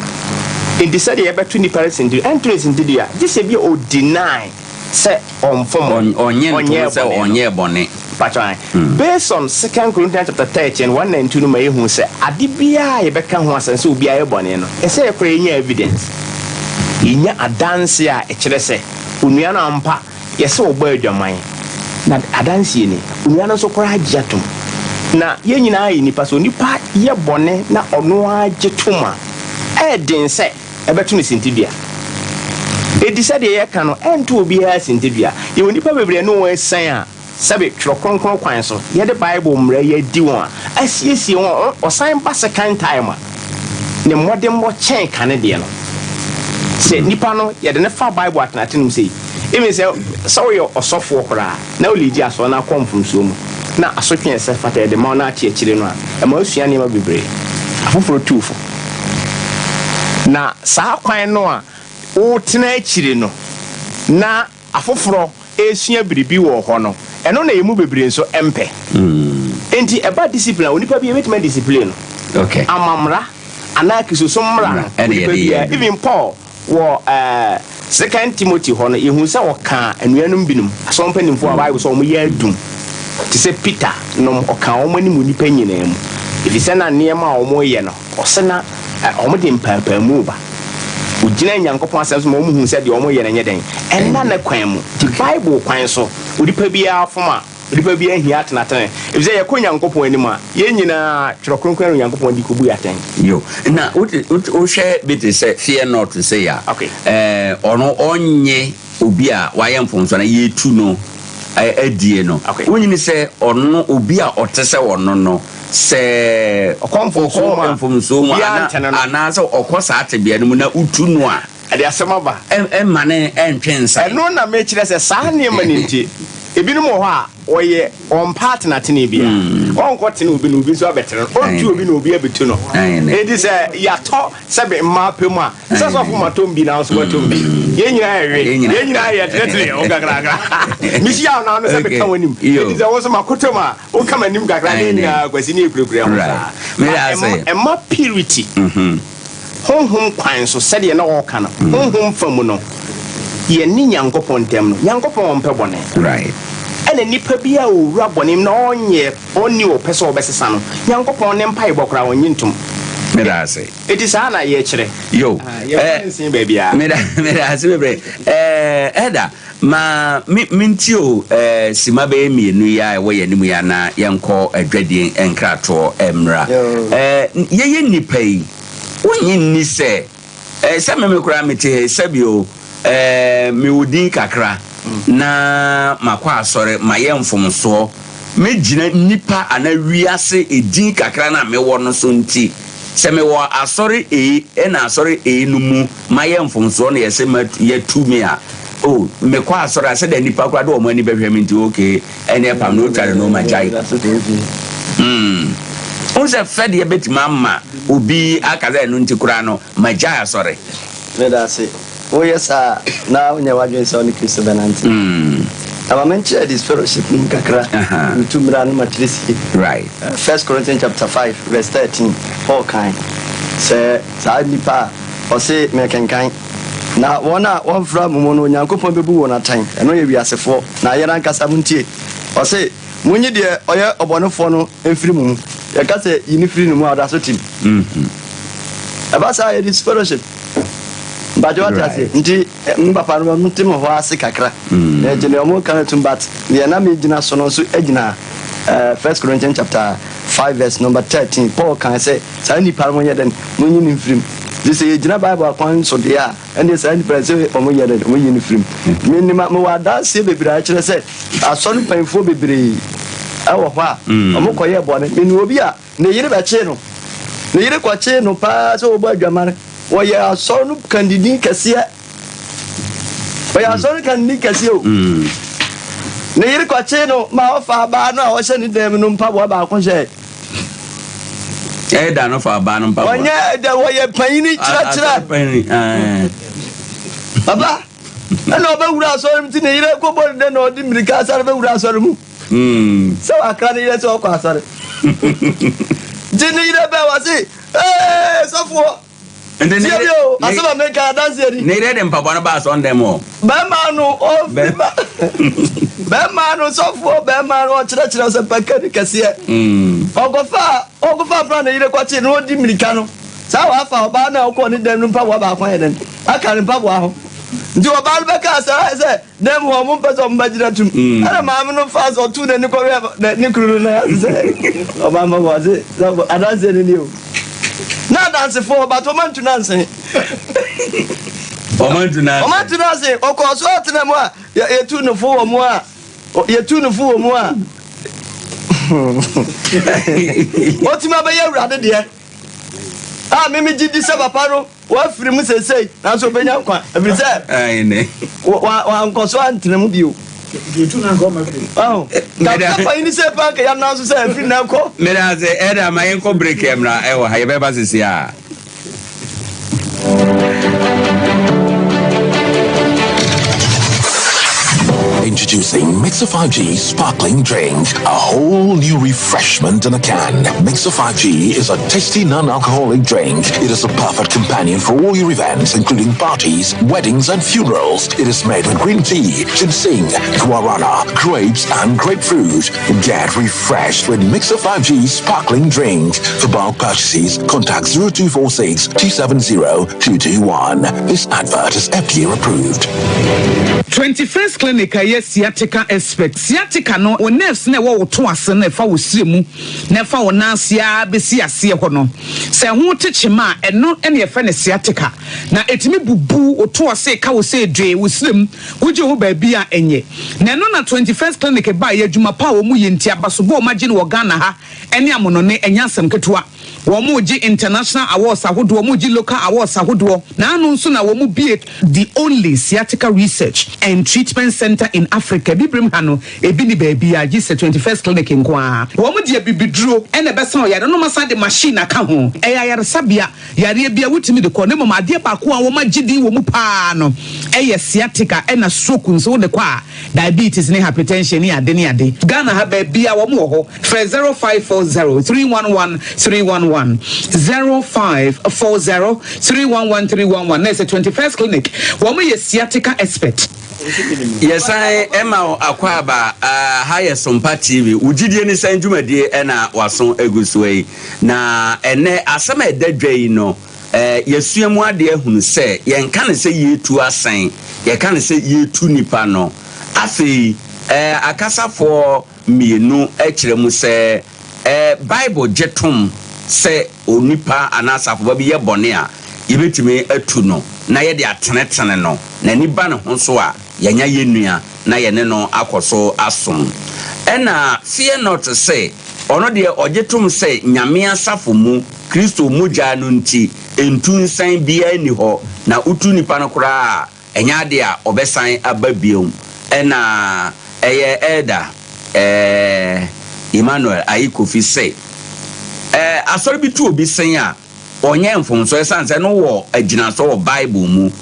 Enti said ye beto nipa resinti entrance into dia. This be o deny se onfom onye bone. Based on 2 Corinthians chapter 13 192 no ma ye hu se ade bia ye beka ho asense obi aye bone no. E se ye kra nya evidence. Inya adanse a e kire se onua na ampa ye se obo adwaman na adanse ni onua no so kra agiatom na ye nyina ayi nipa so nipa ye bone na ono agitoma e den se e beto ne sintidua e di se de ye ka no ento obi ha sintidua ye nipa bebre no won san a sabe twro kronkron kwan so ye de Bible mra ye di won a asiesie won osan ba second time a ne modem mo chen kan de no se nipa no ye de ne fa Bible atanatinum sei even say sorry osofo kra na oligi aso na komfumso mu na asotwe se fata de ma na achiechire no a e ma osua ne ma bebre afoforo tufo na saa kwan no a o tena achire no na afoforo esua biribi wo ho no eno na yemu bebre nso empe enti eba discipline onipa bi emetima discipline no okay amamra anakiso somra even Paul wo 2 Timothy hono yehu se woka anuanum binum asompa nimfo a Bible so mo ye adum ti se Peter no oka o mani mu nipa nyina mu ebi se na niema o mo ye no o se na o mo de mpapa mu ba ugina nyankopon asem so mo hu se de o mo ye na nyeden enna na kwan mu ti Bible kwan so odipa bia afoma odipa bia hia atenatan ebi se ye ko nyankopon anim a ye nyina twrokronkron nyankopon di kobu yaten yo na o share bit say fear not to say ya okay ono onye obi a waye mfomso na ye tu no adie no wonyini se ono obi a otese wono no se okomfomso mu ana se okosa atebia no na utu no a ade asema ba mane entwensa eno na me kire se saa ne manenti ebinum ho a oye on partner tene bia on kwotene obi no obi so abetere on tu obi no obi abetu no edi se ya to sebe mapem a se so fo matom bi na so matom bi ye nyina ye tetere o gagragra mi sia na no sebe ka wanim edi se wo so makotom a o kama nim gagra ni na kwasi ni ekurekure ho sa e ma purity honhom kwan so sede ye na wo kana honhom famu no ye ni nyankopon tem no nyankopon mpe bone right ene nipa bia o wura bonim na onye oni o pese obesesa no nyankopon ne mpa ibokra onyi ntum medase it is ana ye kire yo sin bebia medase bebre eda ma mintio sima be mienu ya wo ye nimu ya na yenko adwadien enkrato emra ye nipa yi onyi ni se me kura mete sabio mi wudi kakra na makwa asore maye mfomso mejina nipa ana wiase edin kakra na mewo no so nti se mewo asore na asore no mu maye mfomso na yese yatumi a oh mekwa asore ase da nipa kura do omani behwe mi nti okay ene pam no tare no majai onse fede ye betima ma obi akaza no nti kura no majai asore medase oh yes now when you are doing so Christo benanti I mentioned this fellowship in kakra to mran matrisi right 1 Corinthians chapter 5 verse 13 Paul kind say sa nipa o say me kenkan na one from mo no nyankopon bebu wona tan eno ye wiasefo na ye ran kasa muntie o say munyi de oye obonefo no emfiri mu ye ka say yini firi no mu adaso tim abasa this fellowship but what I say nti papa no mutim ho ase kakra e gene omo kan tum but ye na me gina so no so agina 1 Corinthians chapter 5 verse number 13 Paul can say sa ni par mo ye den munyi ni mfrim This is a Bible account so there, and this and present on my uniform. Minimum, my dad say, baby, I should say, a son painful baby. Our pa, a mokoya bonnet, in Wobia, near channel. Near a channel pass over Gamma, why you are son candidate cassia. Why are son candidate cassio? Near a channel, my father, I was sending them no power about concert. Eh, dano for a banum papa. One year, there were a penny, Papa. I know about us all in the Cobo, then or the Casa of Rasarum. So I can't eat us all. Didn't eat a bell, was it? Eh, so for. And then I saw make a dance. Needed and Papa Bass on them all. Bamano, oh, Bamano, so for Bamano, or church as a packet cassia. Uncle Far, brother, you watch it, no Dominicano. So I found Bana, calling them in power about my head. I can't power. Do a Balbacas, I said, them who pass on budget to me. I am no fast or two, then the Nicola. Obama was it. I don't say you. Not answer for, but a man to answer. A man to answer, of course, what to them were. You're 2 4 more. You're 2 4 more. What's my baby rather, dear? Ah, Mimi did this of a paro. What free Mrs. say? Now so many every day. I know. One constant to them you. Oh, I say, Parker, I'm now to say, if you now call. Medaze, Edda, my uncle break him now. I will have a basis here. Introducing Mixer 5G Sparkling Drink, a whole new refreshment in a can. Mixer 5G is a tasty non-alcoholic drink. It is a perfect companion for all your events, including parties, weddings, and funerals. It is made with green tea, ginseng, guarana, grapes, and grapefruit. Get refreshed with Mixer 5G Sparkling Drink. For bulk purchases, contact 0246 270 221. This advert is FDA approved. 21st Clinic yes sciatica expert sciatica no o nerves na wo to ase na fa wo siremu na fa wo nansia besi ase ho no se ho techema eno ene fa ne sciatica na etimi bubu o to ase ka wo se dwe wo sirem wo je ho ba bia enye na no na 21st Clinic ba ye adwuma pa wo mu yenti abaso bo ma gine wo Ghana ha ene amono ne enya asem ketua wo mu ji international awards ahodo wo mu ji local awards ahodo na anu nso na wo mu be the only sciatica research and treatment center in Africa. Bibrim hano ebi ni baby a gise 21st Clinic nkwa. Wo mu de bibiduro ene besan yare no masa de machine aka ho. Eya yare sabia yare bia wutimi de ko ne mama de ba ko a wo magidi wo mu pa no. Eye sciatica ena stroke nso de kwa diabetes ne hypertension ne ade ne ade. Ghana ha baby a wo mu ho. 0540 311 311 0540 311 311. Next 21st Clinic. Wo mu ye sciatica expert. Yes, I am Aquaba, higher Sompa TV. Gyedie ni sanjumadi ena wason eguswe na ene asama dead day no yesuamu ade ehunu se ye nka ne se yetu asan ye ka ne se yetu nipa no afi akasafo mienu ekiremu se Bible jetum se onipa anasafo ba bi ye bone a yebetime atu no na ye de atenetene no na ni ba ne ho so a yanya yenua na yene no akoso asom ena fear not to say ono de ojetum say nyame asafo mu Kristo muja no nti entunsan bia ni ho na utu nipa no kura enya de a obesan ababiom ena eye elder Emmanuel Ayikofi say asori bitu obi sen a onye mfomso esanse no wo agina so wo Bible mu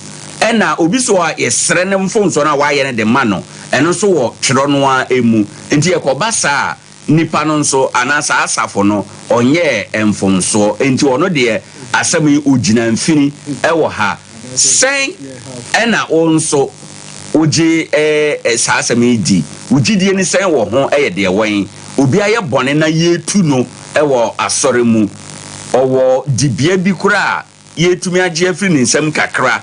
ena obi so a yesre ne mfomso na wa ye ne de ma no eno so wo twero no a emu enti ekobasa nipa no nso anasa asafo no onye mfomso enti ono de asami ogina mfini ewo ha sen ena onso oji asami di Gyedie ni sen wo ho eye de wen obi aye bone na yetu no ewo asore mu owo dibia bi kura yetumi agye afiri ni nsam kakra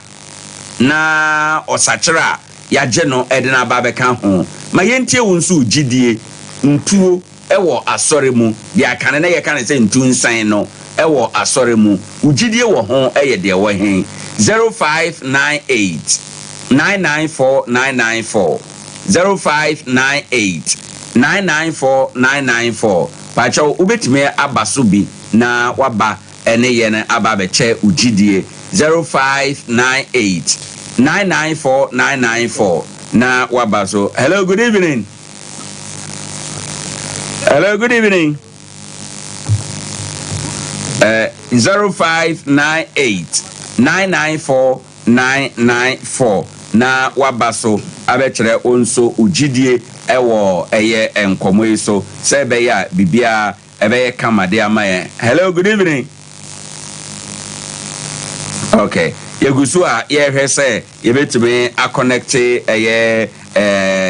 na osachira ya je no edena babeka ho ma yentie wonso Gyedie ntuo ɛwɔ asɔre mu de akane na yɛka ne sɛ ntunsan no ɛwɔ asɔre mu ugidie wɔ ho ɛyɛ deɛ wɔ hen 0598 994994 0598 994994 pacho ubetime abaso bi na waba ene ye na aba beche ugidie 0598 994994 na wabaso. Hello, good evening. Hello, good evening. 0598 994994 na wabaso abechere onso ugidie ewo eye enkomo iso sebe ya bibia ebe kamade amaye. Hello, good evening. Okay, yegusu a ye hwese ye betime a connect eye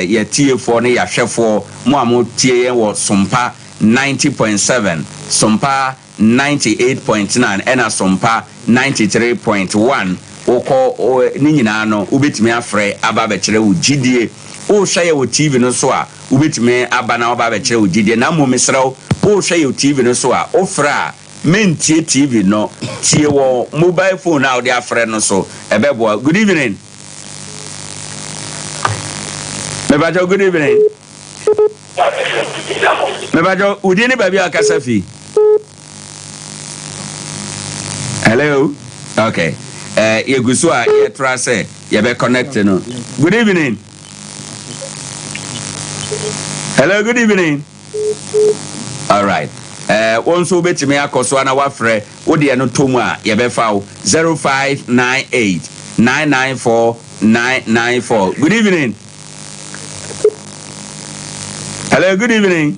ye tie4 ne ya hwefo mo amo tie ye wo Sompa 90.7 Sompa 98.9 ena Sompa 93.1 woko ni nyina no ubetime afre aba bechere ugidie o hweye wo TV no so a ubetime aba na aba bechere ugidie na mo mesrawo o hweye wo TV no so a ofra mentie TV no tie wo mobile phone now they afre no so ebebo. Good evening. Mebajo, good evening. Mebajo, udini baby akasafi. Hello. Okay. Yegusu a yetra say ye be connect no. Good evening. Hello, good evening. All right. Onso betime akoso na wafre wo de no tomu a ye be fa 0598 994 994. Good evening. Hello, good evening.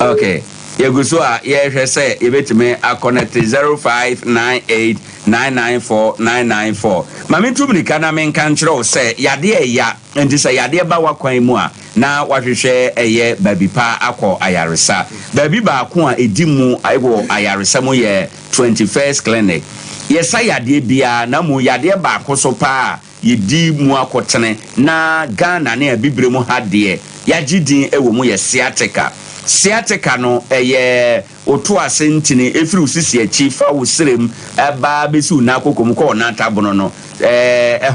Okay. Yeguso a ye hwe say ye betime a connect 0598 994 994. Mami tumnika na menka nkyerɛ say yade ya enti say yade ba wakwan mu a na wahwehwɛ eye baby pa akɔ ayaresa baby ba ko a edimu ayo ayaresa mu ye 21st clinic yesa yade bia na mu yade ba ko so pa yedi mu akotene na Ghana na bibre mu hade yagidin ewo mu ye sciatica no eye oto asentini efiri usisi achi fa wo serem eba besu na kokom ko na tabono no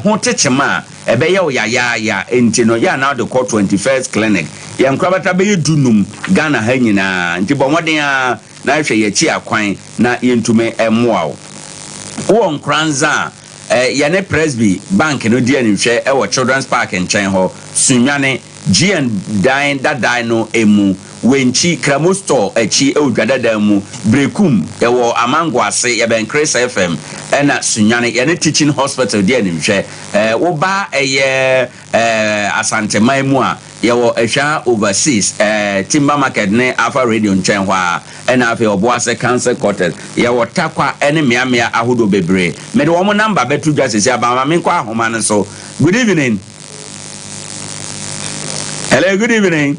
ho techema ebe ye ya enti no ya na de 21st clinic ye nkrabata be yedunum Ghana ha nyina nti bomoden a na hwe ye chi akwan na yentume emoa wo nkranza ye ne Presby bank no die nhwe e wo Children's Park nchen ho sunwane GN dine dadai no emu wenchi kramo store echi odwadada mu brekum ewo amango ase ye ben Chris FM ena sunwane ye ne teaching hospital die nhwe wo ba eye asante maimu a ye wo ehwa overseas timber market ne Alpha radio nchen hwa ena afi obo ase cancer quarters ye wo takwa ene miamia ahodo bebre me de wo mo number betu dwasese abama me kwa ahoma ne so. Good evening. Hello, good evening.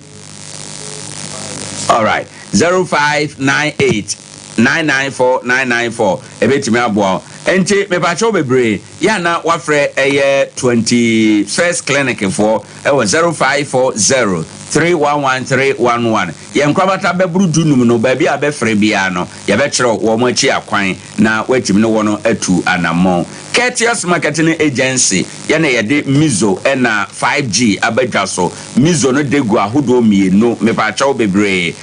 All right. 0598 994 994. Ebetimi abo. Enti me pacho bebre. Ya na wafre eye 21st clinic for e 0540 311 yenkwabata bebru dunum no ba bia be frɛ bia no ye be kyerɛ wo mo achi akwan na watimi no wono atu anamon. Courteous Marketing Agency ye na ye de mizo na 5G abadwa so mizo no de gu ahodo mienu me pa chawo bebre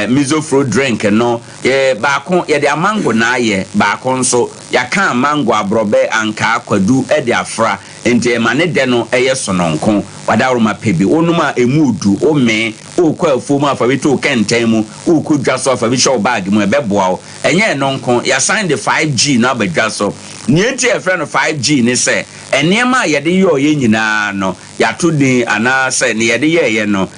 mizo fruit drink no ye baako ye de amango na ye baako nso ya kan mango abrobe anka akwadu e de afra enti ma ne de no eye sononko wadawroma pebi onuma emudu o me o kwa afumu afa bi to kenten mu o ku dwaso afa bi show bag mu ebeboa o enye nonko ya sign the 5G na abadwa so nienti e friend 5G ni se enema ye de yo ye nyina no ya to din ana se ne ye de ye no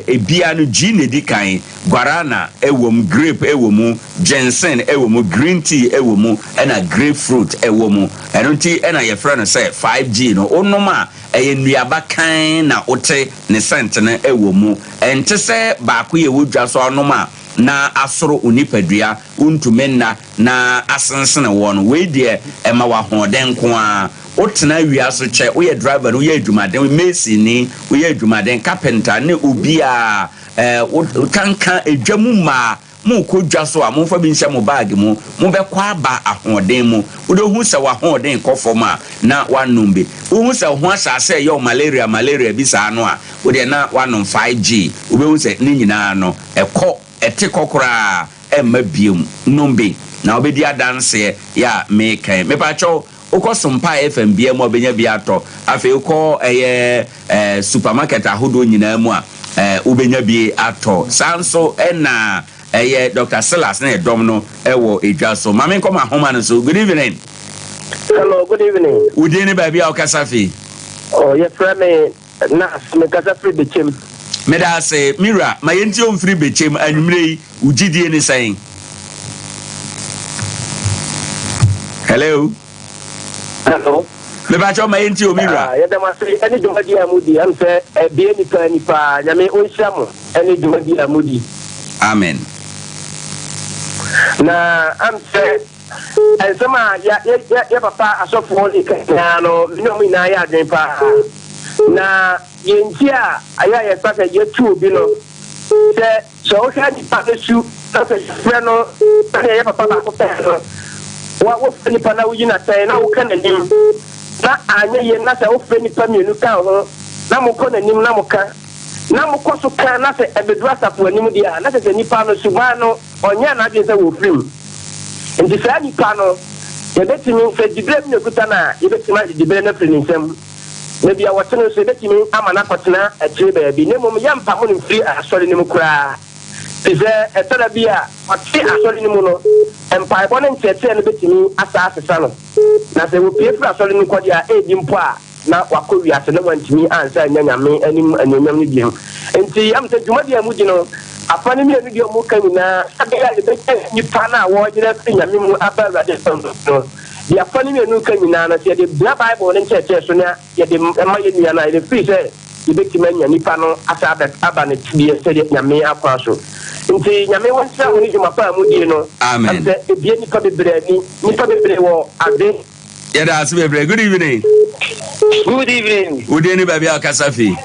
ebia no G ne di kan guarana ewom grape ewomu ginseng ewomu green tea ewomu na grapefruit ewomu enunti na ye friend se 5G no onoma enuaba kan na ote ne sent ne ewomu ente se baako ye wodwa so onoma na asoro onipadua untumenna na asensene won we de ema wa hoden ko a wotena wia so che wo ye driver wo ye adwumaden mesi ni wo ye adwumaden carpenter ne obi a kanka edwamu ma mu ko dwa so a mo fa bi nhyɛ mo bag mu mo be kwa ba ahoden mu wo de hu sɛ wa ahoden kɔ fom a na wanom bi wo hu sɛ ho asase yɛ malaria bi saa no a wo de na wanom 5G wo be hu sɛ ne nyinaa no ɛkɔ ɛte kokora ɛma biem nombe na obedi adanse ya me kan me pa cho ukọ Sompa FM bia mu obenya bia atọ afi ukọ supermarket ahodo nyina mu a obenya bi atọ sanso na Dr. Silas na edom no ewo edwa so mame nkoma homa no so good evening. Hello, good evening. Udi ni ba bia okasafi. Oh, yes, friend me na me kasafi bechem. Me da say Mira ma yenti o mfiri bechem anwumre Gyedie ni saying. Hello. Hello. Me ba cho ma yenti o Mira. Ya da ma say any jumadi amudi am say be ni pa nyame onhyam any jumadi amudi. Amen. Na am say sama ya papa asofo ni kan no mi na ya den pa. Na yentia aya ya papa ye tu bi no. Se so ka ni pa su na se no ya papa ba ko pe. Wa fani pa na wuyi na sai na wo kan nim na anya ye na se wo fani pa mienu kan ho na mo ko na nim na mo kan na mo ko so kan na se ebedu asapo anim dia na se ni pa no su ma no onya na de se wo frim nti sa ni pa no ye betimi se dibrem ne kuta na ye betimi dibrem na firi nsem na bia wo tene so betimi ama na kotena akire ba bi ne mom yampa mo ne firi asori ne mu kura ize etara bia ati asori ni mu no empire bonen tete no betimi asa asesa no na se wo pie fra asori ni kwodi a edi mpo a na wakowi ase na wantimi ansa nyanyame anim anyonyam ni biam enti am se dwumadi amudi no afani mi anu dio mu kanina abia le beke ni pana wo jira nyame mu abara de no di afani mi anu kanina na se de bible ne tete so na ye de ma ye nua na ye free se ye betimi anya nipa no asa aba ne tibie se de nyame akwa so nti nyame wonsa woni juma pa amudi no amen ase ebie nipa bebre wo ade yeah that's bebre good evening. Good evening. Udi ni baby akasafi.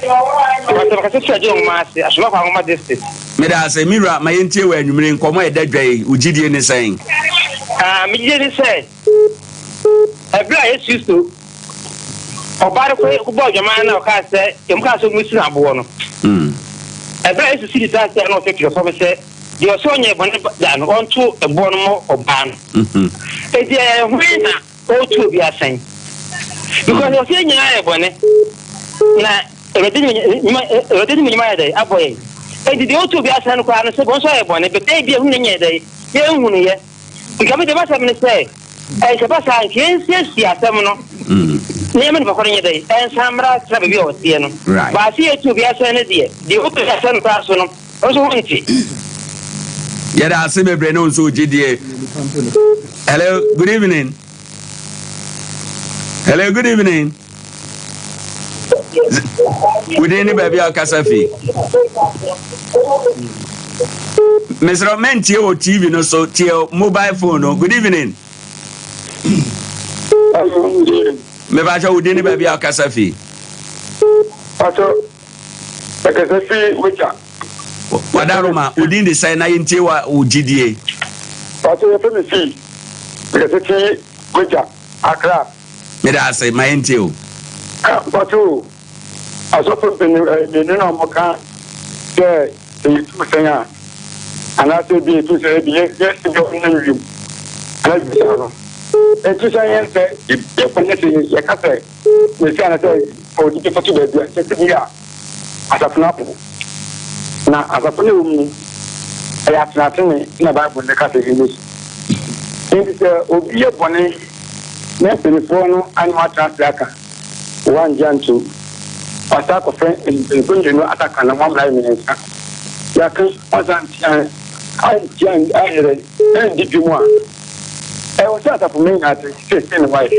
Pastor Kasafi ajo masi asoma kwa ngoma district. Me da say Mira ma yentie wa anwumre nkomo edadwai Gyedie ni saying. Gyedie ni say. Ebra Yesu so. Obare ko bo jama na o ka say em ka so musi na abo no. Ebra Yesu si da say na o take your service say the so nye bone da no onto ebo no mo oba no. E die hwena o tu bi asan. Because you say nyaya bone na everything nyama dey aboy e di o to bi asan ko an se bon so e bone be dey bi hu nyanya dey ye hu ne ye because me ba sa me say e se ba sa ken si asem no ne me ba ko nyanya dey en samra tra be bi o tie no ba si e to bi asan ne dey di o to asan ko aso no o so hunti ya da se me bre no so Gyedie. Hello, good evening. Hello, good evening. Would anybody be a Kasafi? Mr. Menti o TV no so tio mobile phone no. Good evening. Me ba would anybody be a Kasafi? Pato Kasafi wicha. Wadaroma udin the sign na yenti wa Gyedie. Pato ye fe me fi. Kasafi wicha Accra. Me da say my ntio Pato asopo ni no mo ka se tu senya ana se bi tu se bi yes go na wi ana bi sa no e tu senya se e ko ne se ye ka se me se ana se o di ke fatu be bi se ti ya asafuna po na asafuna mu e ya tratene na bible ne ka se English e se obi ye bone na telefono anima translaka one jantu pasa ko friend in kunjino ataka na mamla minensa ya kan wazanti ai jan ayre ndi bimwa e o tata for me at 16 wife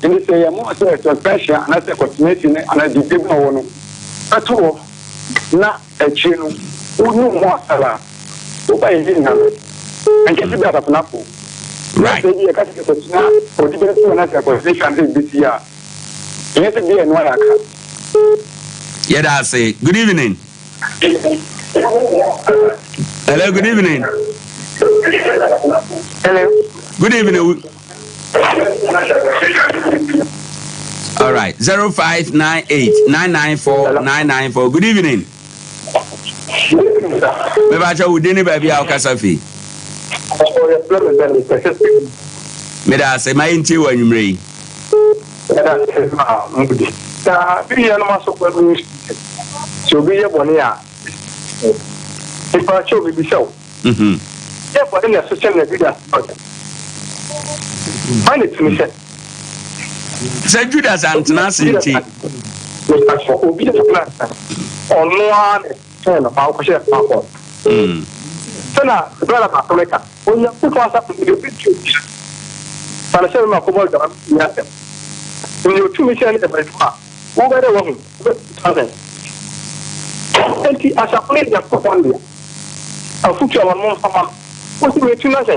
in say ya mo so pressure na se continue ne ana di bimwa wono atuo na echinu unu mo asala Sompa is in now. And get to be a Napo. Right. Maybe a category for different position this year. Yes, be and one. Yeah, that's it. Good evening. Hello, good evening. Hello. Good evening. All right, 0598-994-994. Good evening. Mebacha udini baby au kasafi. Meda se ma inti wa nyumrei. Ta bi ya no maso kwa ni. So bi ye boni a. Ipa cho bi show. Mhm. Ye boni na social media. Find it me say. Say Judas antena sinti. Obi de class. Online na ba ko share pa ko. Sana bala ba ko leka. Onya ko sa ko de picture. Para ser ma ko mo da ya. Onya tu mi share ne ba fa. Wo ga de wo hu. Enti asa ko ne ya ko kwande. Afuki wa mo sama. Ko ti me tu na se.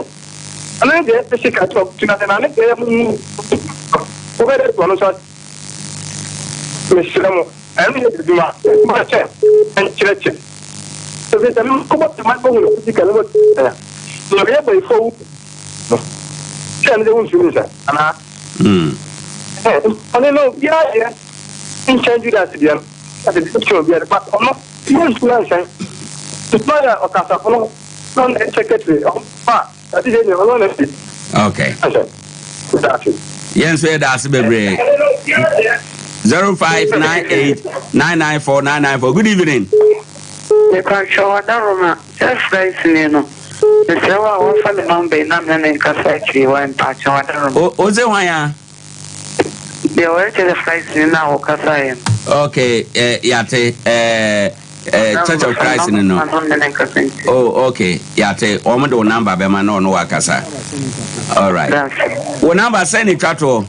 Ana de se ka to tu na na ne de mu. Wo ga de to no sa. Mesmo ani de duma ma che en chreche so de tam ko ba ma ko no ti kana ba no ya ba fo no che ne un suisa ana ani no ya in change that dia ade picture dia ba no yon plan sai to para o casa no non è secretary pa ati je ne no ne Okay. Yes, we that's bebre. 0598-994-994. Good evening. You can show that room. Just right, you know. The shower was for the number, and then Cassati went patch on the room. Oh, Zewaya. They were to the flights in now, Cassayan. Okay, Yate, Church of Christ in no. Oh, okay, Yate, Omodo number, Bemano, no Wakasa. All right. What number send it to?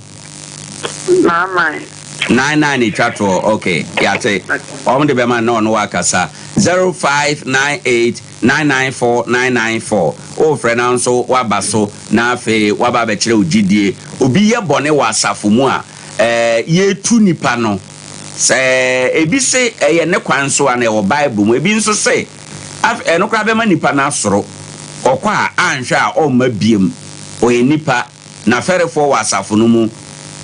Mama. 99 chatro. Okay, Yate. Omodo Bemano, no Wakasa. 0598-994-994. Oh, friend, also Wabaso, Nafe, Wababechre, Gyedie, Ubiya Bone Wasafumua, ye tu nipano. Say, ebi say, ne kwan so an e Bible, ebi nso say, no kra bema nipa na soro, okwa anhwa o mabiem, o nipa na ferefo wasafo no mu,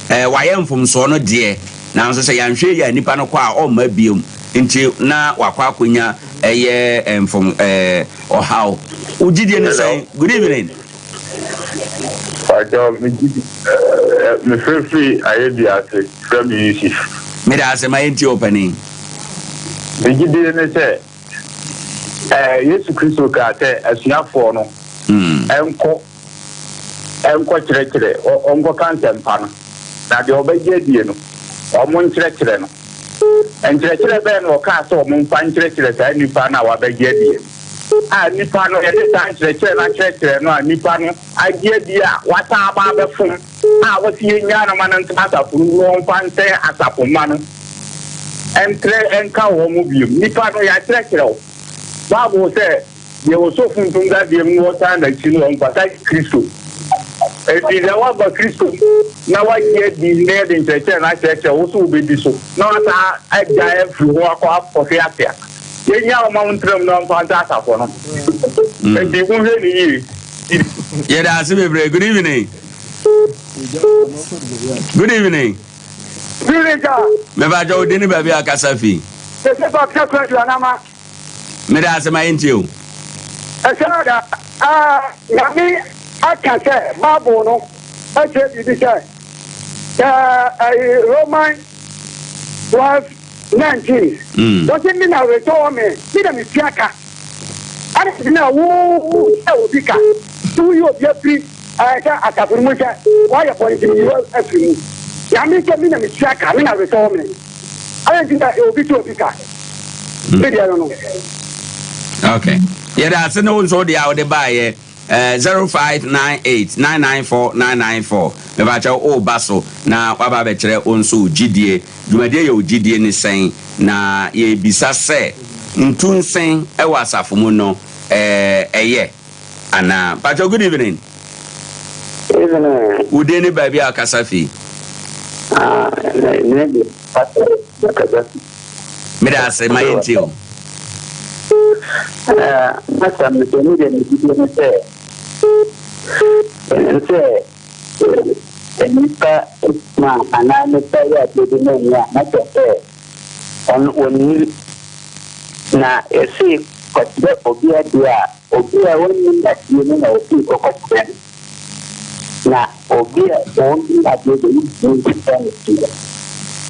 wayemfom so no de, na nso say yanhwe ya nipa no kwa o mabiem, nti na wakwa akonya emfom ohaw. Gyedie ne say, good evening. Me free Gyedie ase from Yusuf. Me da say my enti opening. Gyedie ne say Yesu Kristo ka te asuafo no enko kyerɛkyerɛ onko kantempa no na de obegyedie no omo nkyerɛkyerɛ no enkyerɛkyerɛ bɛ no ka sɛ omo mfa nkyerɛkyerɛ sa nipa na wabegyedie a nipa no yɛde sa nkyerɛkyerɛ na kyerɛkyerɛ no a nipa no agyedie a wata aba bɛfom a wɔsi nya no ma no asafo no mfa nsɛ asafo ma no enka wo mu biom nipa no ya kyerɛkyerɛ wo Bible said there was so fun tunga the water and chino on Pasai Christo. It is a one of Christo. Now I get the near the church and I said also be this. Now I die through walk up for Fiatia. Then you mountain non fantastic for them. And they won't really. Yeah, that's me. Good evening. Good evening. Meba jo dini baby akasafi. Me da say my into. Yami aka say Bible no I say this say Roman 12:19. Doesn't mean I return me na me fiaka. Ani na wo e obika. Tu yo bia free aka akafuru say why you point me you afiri. Yami say me na me fiaka me na return me. I think that obika. Maybe I don't know. Okay. Yeah, that's no so the out the buy 0598-994-994. Me ba cha o baso na waba be kire onso Gyedie. Dwumade ye Gyedie ni sen na ye bisa se ntunsen e wasafo mu no Anna, but good evening. Evening. Would any baby a Casafi? Maybe. May I say my intil? That's a medium say. And I may say that you didn't know on now, you see, but there will be a dear, or be a woman that you know people of them. Now, or be a woman that you didn't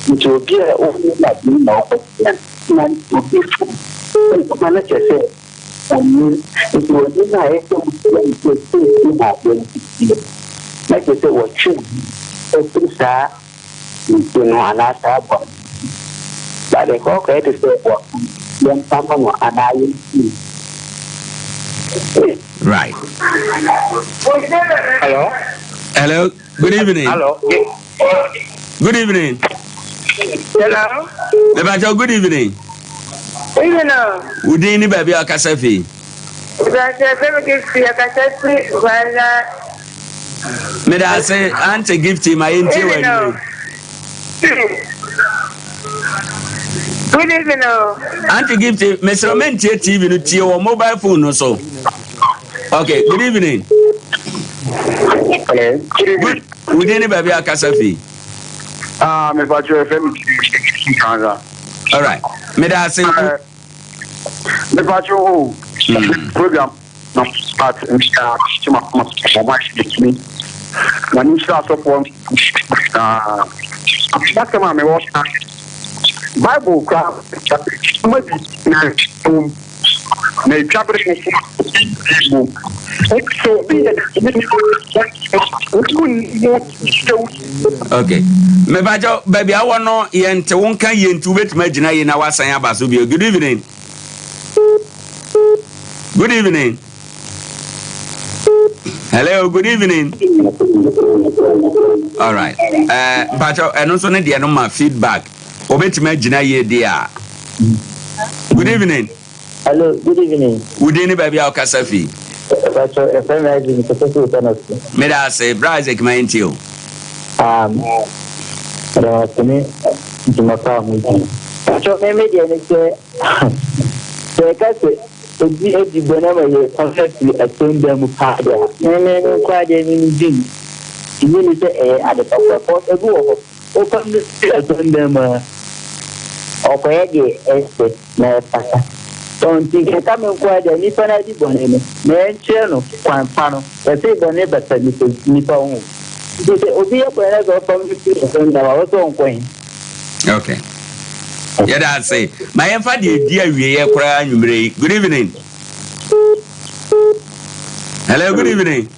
it will be a woman that you know of them. Man, to be full. Manager said, it will be nice to see about them. Like you say, what true. Open star, you know, another one. But the cock is what. Right. Hello. Hello. Good evening. Hello. Good evening. Hello. The Bajo, good evening. Would any baby a Casafi? May I say, Auntie Gifty, my interview. Good evening. Auntie Gifty, Mr. Mentia TV to your mobile phone or so. Okay, good evening. Hello. Would any baby a Casafi? Me Pacho FM. All right. May I say, me Pacho program. No, but in start to my me. When you start up one, that's my me watch Bible crowd. Maybe may travel people. So be okay. Me Bajo, baby, I want no yen to one can yen to wait imagine in our saying about Subio. Good evening. Good evening. Hello, good evening. All right. Bajo, and also need the feedback. Obet imagine ye dear. Good evening. Hello, good evening. Would any baby our Casafi? May I say, Brazek, my intio? To my family. So, maybe I say, whenever you perfectly attend them with power, and quite any thing. You really say, at the top of the go open the attend them, or Peggy, don't think I come and quite a nipper. I did one in a channel, one panel, I say the neighbor said Nippon. They say, oh, dear, when I go from the own coin. Okay. Yeah, that's say. My infant, dear, we are crying. Good evening. Hello, good evening.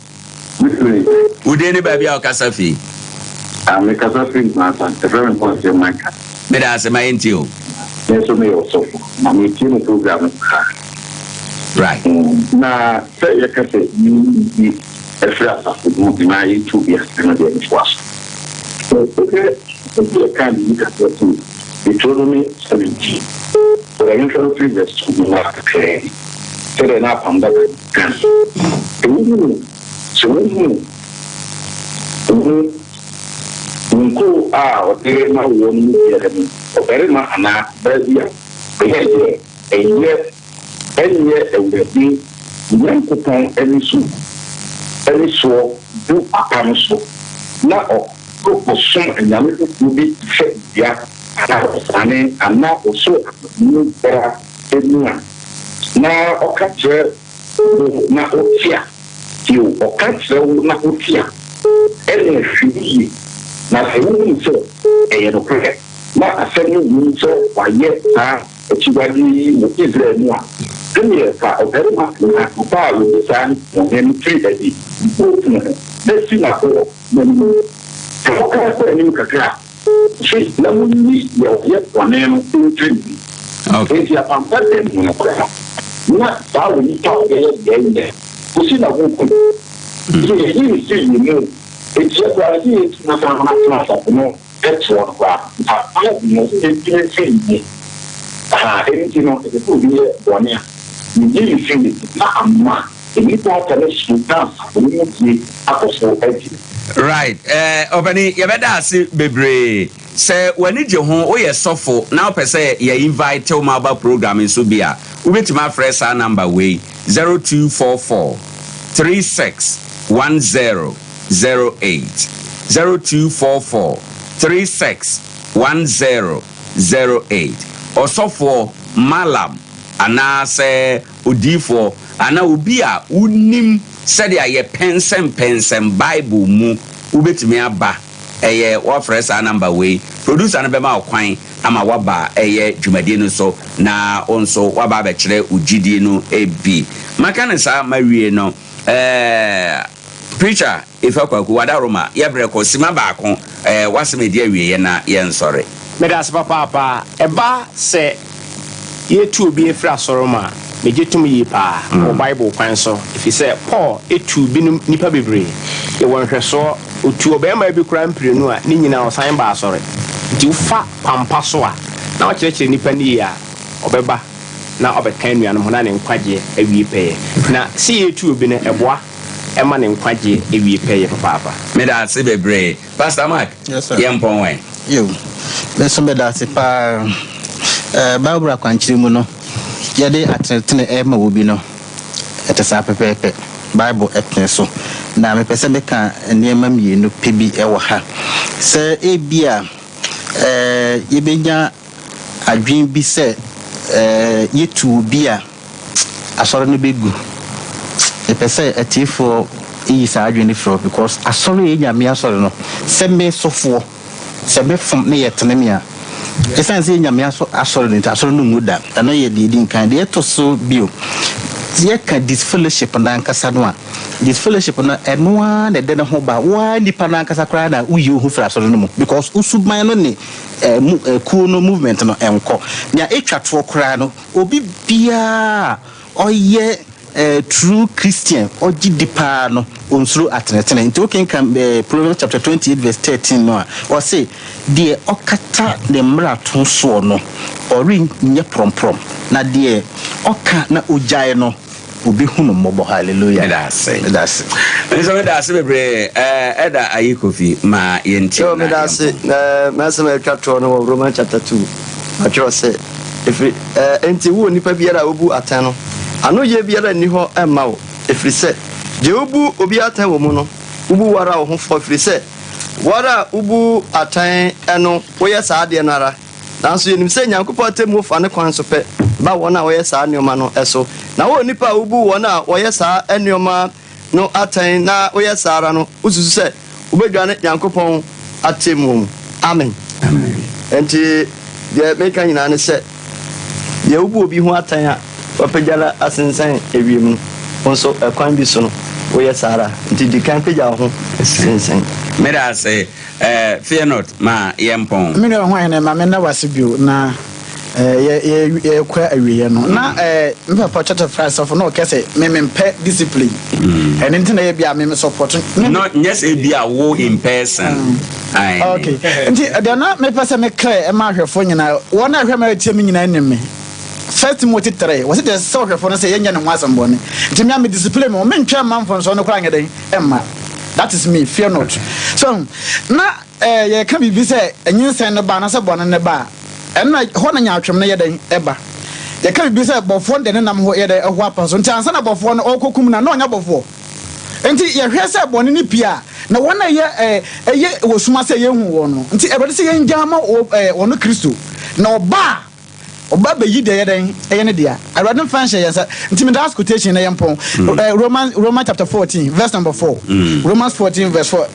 Would any baby our Casafi? I'm a Casafi, a very important man. May I say, my intio? Yes, me also. I'm a team program. Right. Now, say you can say you a friend of my 2 years and then was. Okay, you can to Deuteronomy 17. For the usual previous to be not clear. So then up on that can. Nko o ma wo ni yere mi o ma ana Brazil be here enye ewudi nko pon eni so do apam so na o ko so enyame ko bi fe dia ana ana o so ni bra enia na o ka je na o tia ti o ka je na o tia eni fi na ewu so no kre na asemi wu so waye ta echiwadi mo Israel mu a kemi ka oberma na pa lu san mo nem tri edi na si na ko mo ko ka ni kakra si na mo ni ye wane no tri okay ti apampa dem mo kra na ba wi ta ye ko si na ko ko si ni it's just that it's not no that's one I no anything no it's good here one year you feel it. Now, right. Obani, yabeda asi bebre. Say when you home, oh yes, suffer. Now per se, you invite to my program in Subia. We to my fresh number way 0244 361008 0244 361008 or so for Malam anase Udifo ana obi a unim said ye pensem Bible mu ubetimi aba eye wa fresh number way producer na bema okwan ama waba eye dwumadie no so na onso waba be kire Gyedie no ebi makane sa mawie no preacher ifa kwaku wadaroma ye breko sima ba ko wasemedi awie na ye nsore medas papa eba se ye tu obi efra soroma mejetum yi pa o Bible kwan so if you say Paul etu bi nipa bebre e wonhwe so otu obema bi kura mprenu a ni nyina osan ba asore nti ufa pampa so a na o kirekire nipa ni ya obeba na obekan nuanom ho na ne nkwaje awie peye na si etu obi ne eboa ema ne nkwaje awie peye papa me da se bebre Pastor Mark yes sir yempon wen yo beso me da se pa Bible akwanchiri mu no yade atene ema obi no etesa pepepe Bible etne so na me pese meka niema mienu pebi ewo ha se ebia yebenya adwin bi se yetu bi a asore no begu e pese etifo yi sa adwin ni fro because asore ye nyame asore no se me sofo se be fom ne yetene me a esanse nyame asore no asore no nguda na ye di kan de to so bio ye ka disfellowship na nkasa no a disfellowship na enoa na de ne ho ba wa nipa na nkasa kra na uyi hu fra asore no mu because usuban no ne cool no movement no enko nya etwato kra no obi bia oye true Christian oji dipa no onsuru atenetene nti oken kan Proverbs chapter 28 verse 13 no or say de okata de mrato so no ori nye promprom na de oka na ojae no obi hunu mobo hallelujah that's bebre eda ayikofi ma yenti so me that's meseme katro no Romans chapter 2 atro say if enti wo nipa biara obu atan no ano ye biara ni ho emma wo efri se je obu obi atan wo mu no ubu wara wo ho fo efri se wara ubu atan eno wo ye sa ade nara nanso yenim se nyankopɔ temu fa ne kwan so pe ba wona wo ye sa neoma no eso na wo nipa ubu wona wo ye sa neoma no atan na wo ye sa ara no ususu se ubedwane nyankopɔ atemu amen amen enti de meka nyina ne se de ubu obi ho atan a opejala asensan ewiem nso kwan bi so no wo ye sa ara nti di kan peja ho sensan mera say fear not ma yempon me no ho ene ma me na wasebio na ye kwa awiye no na me papa church of Christ of no kese me mpe discipline and nti na ye bia me support no yes e bia wo in person okay nti de na me pese me clear e ma hwefo nyina wona hwe ma tie me nyina nime First Timothy 3 was it the so hwefo no say ye nya ne ho asambone nti me discipline me ntwa manfo so no kra ngeden emma that is me fear not so na ye ka bibi say enyinsen no ba na say bone ne ba enna ho na nya atwem na ye den eba ye ka bibi say bofo de ne nam ho ye den ho apa so nti ansa na bofo no okokum na onya bofo nti ye hwe say bone ne pia na wona ye wosuma say ye hu wo no nti ebede say ye njama wono Kristo na oba be yide yeden eyene dia aradin fanhye yensa nti me das quotation na yempon Romans chapter 14 verse number 4 Romans 14 verse 4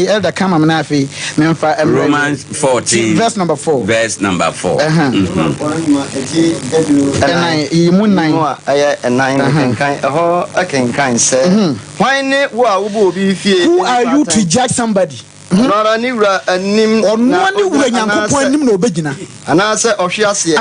elder kama na afi memfa Romans 14 verse number 4 who are you to judge somebody Nora ni wura anim na wura nyankopon anim na obegina anase ohwe ase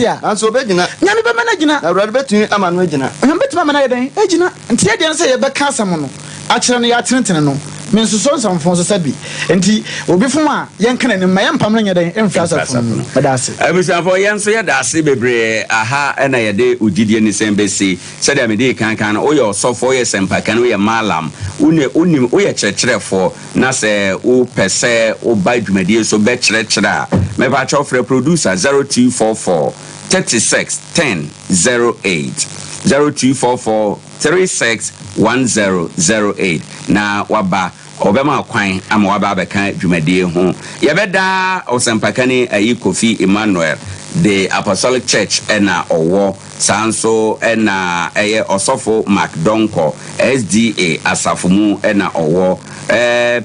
a anso obegina nyame be managina na wura betun ama no agina nyame betun ama na yeden agina ntie de nse ye be ka asam no a kire no ya tenetene no men so some for so bi enti obi fom a yen kan ne ma yen pam no nyeden emfra asafo no medase abusan for yen so yeda ase bebre aha na yede Gyedie ni sembesi said am dey kan o ye osofo ye sempa kan o ye malam unim o ye kyerkyerefo na se o pese o ba dwumadie so be kyerkyere a me ba chofre producer 0244 36 1008 0244 361008 na waba obema kwan ama waba beka dwumadie ho yebeda osempakani ayi Kofi Emmanuel the Apostolic Church ena owo sanso ena eye osofo McDonko SDA asafumu ena owo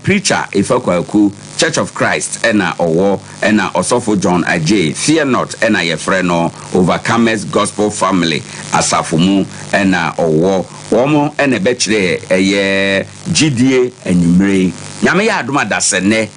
preacher ifakwaku Church of Christ ena owo ena osofo John Ajay Fear Not ena ye freno Overcomers Gospel Family asafumu ena owo womo ena bechire eye Gyedie enyumre nyame ya adoma dasene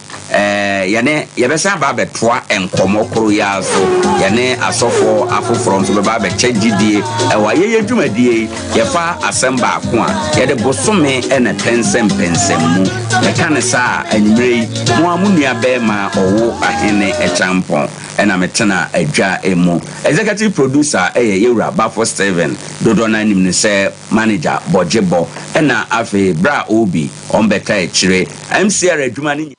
yane yebesa ba betwa enkomokoro ya so yane asofo afoforo so ba be Gyedie ewa ye dwumadie yefa asemba ako a yede bosome ena pensempensemu e kan sa anyumre mo amunua be ma owo ahene echampon ena metena adwa emu executive producer Yewura Bafo Steven dodo na nim ne se manager Bojebo ena afi bra obi ombeka echire MCR adwuma ni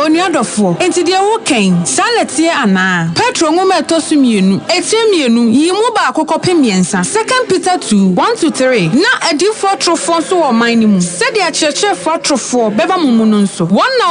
Oniadofo enti de wo ken saletie ana petro ngoma etosu mienu etie mienu yi mu ba akokopem yensa 2 Peter 2:1-3 na edifo trofo so wo man ni mu se de a church for trofo beba mumu no nso won na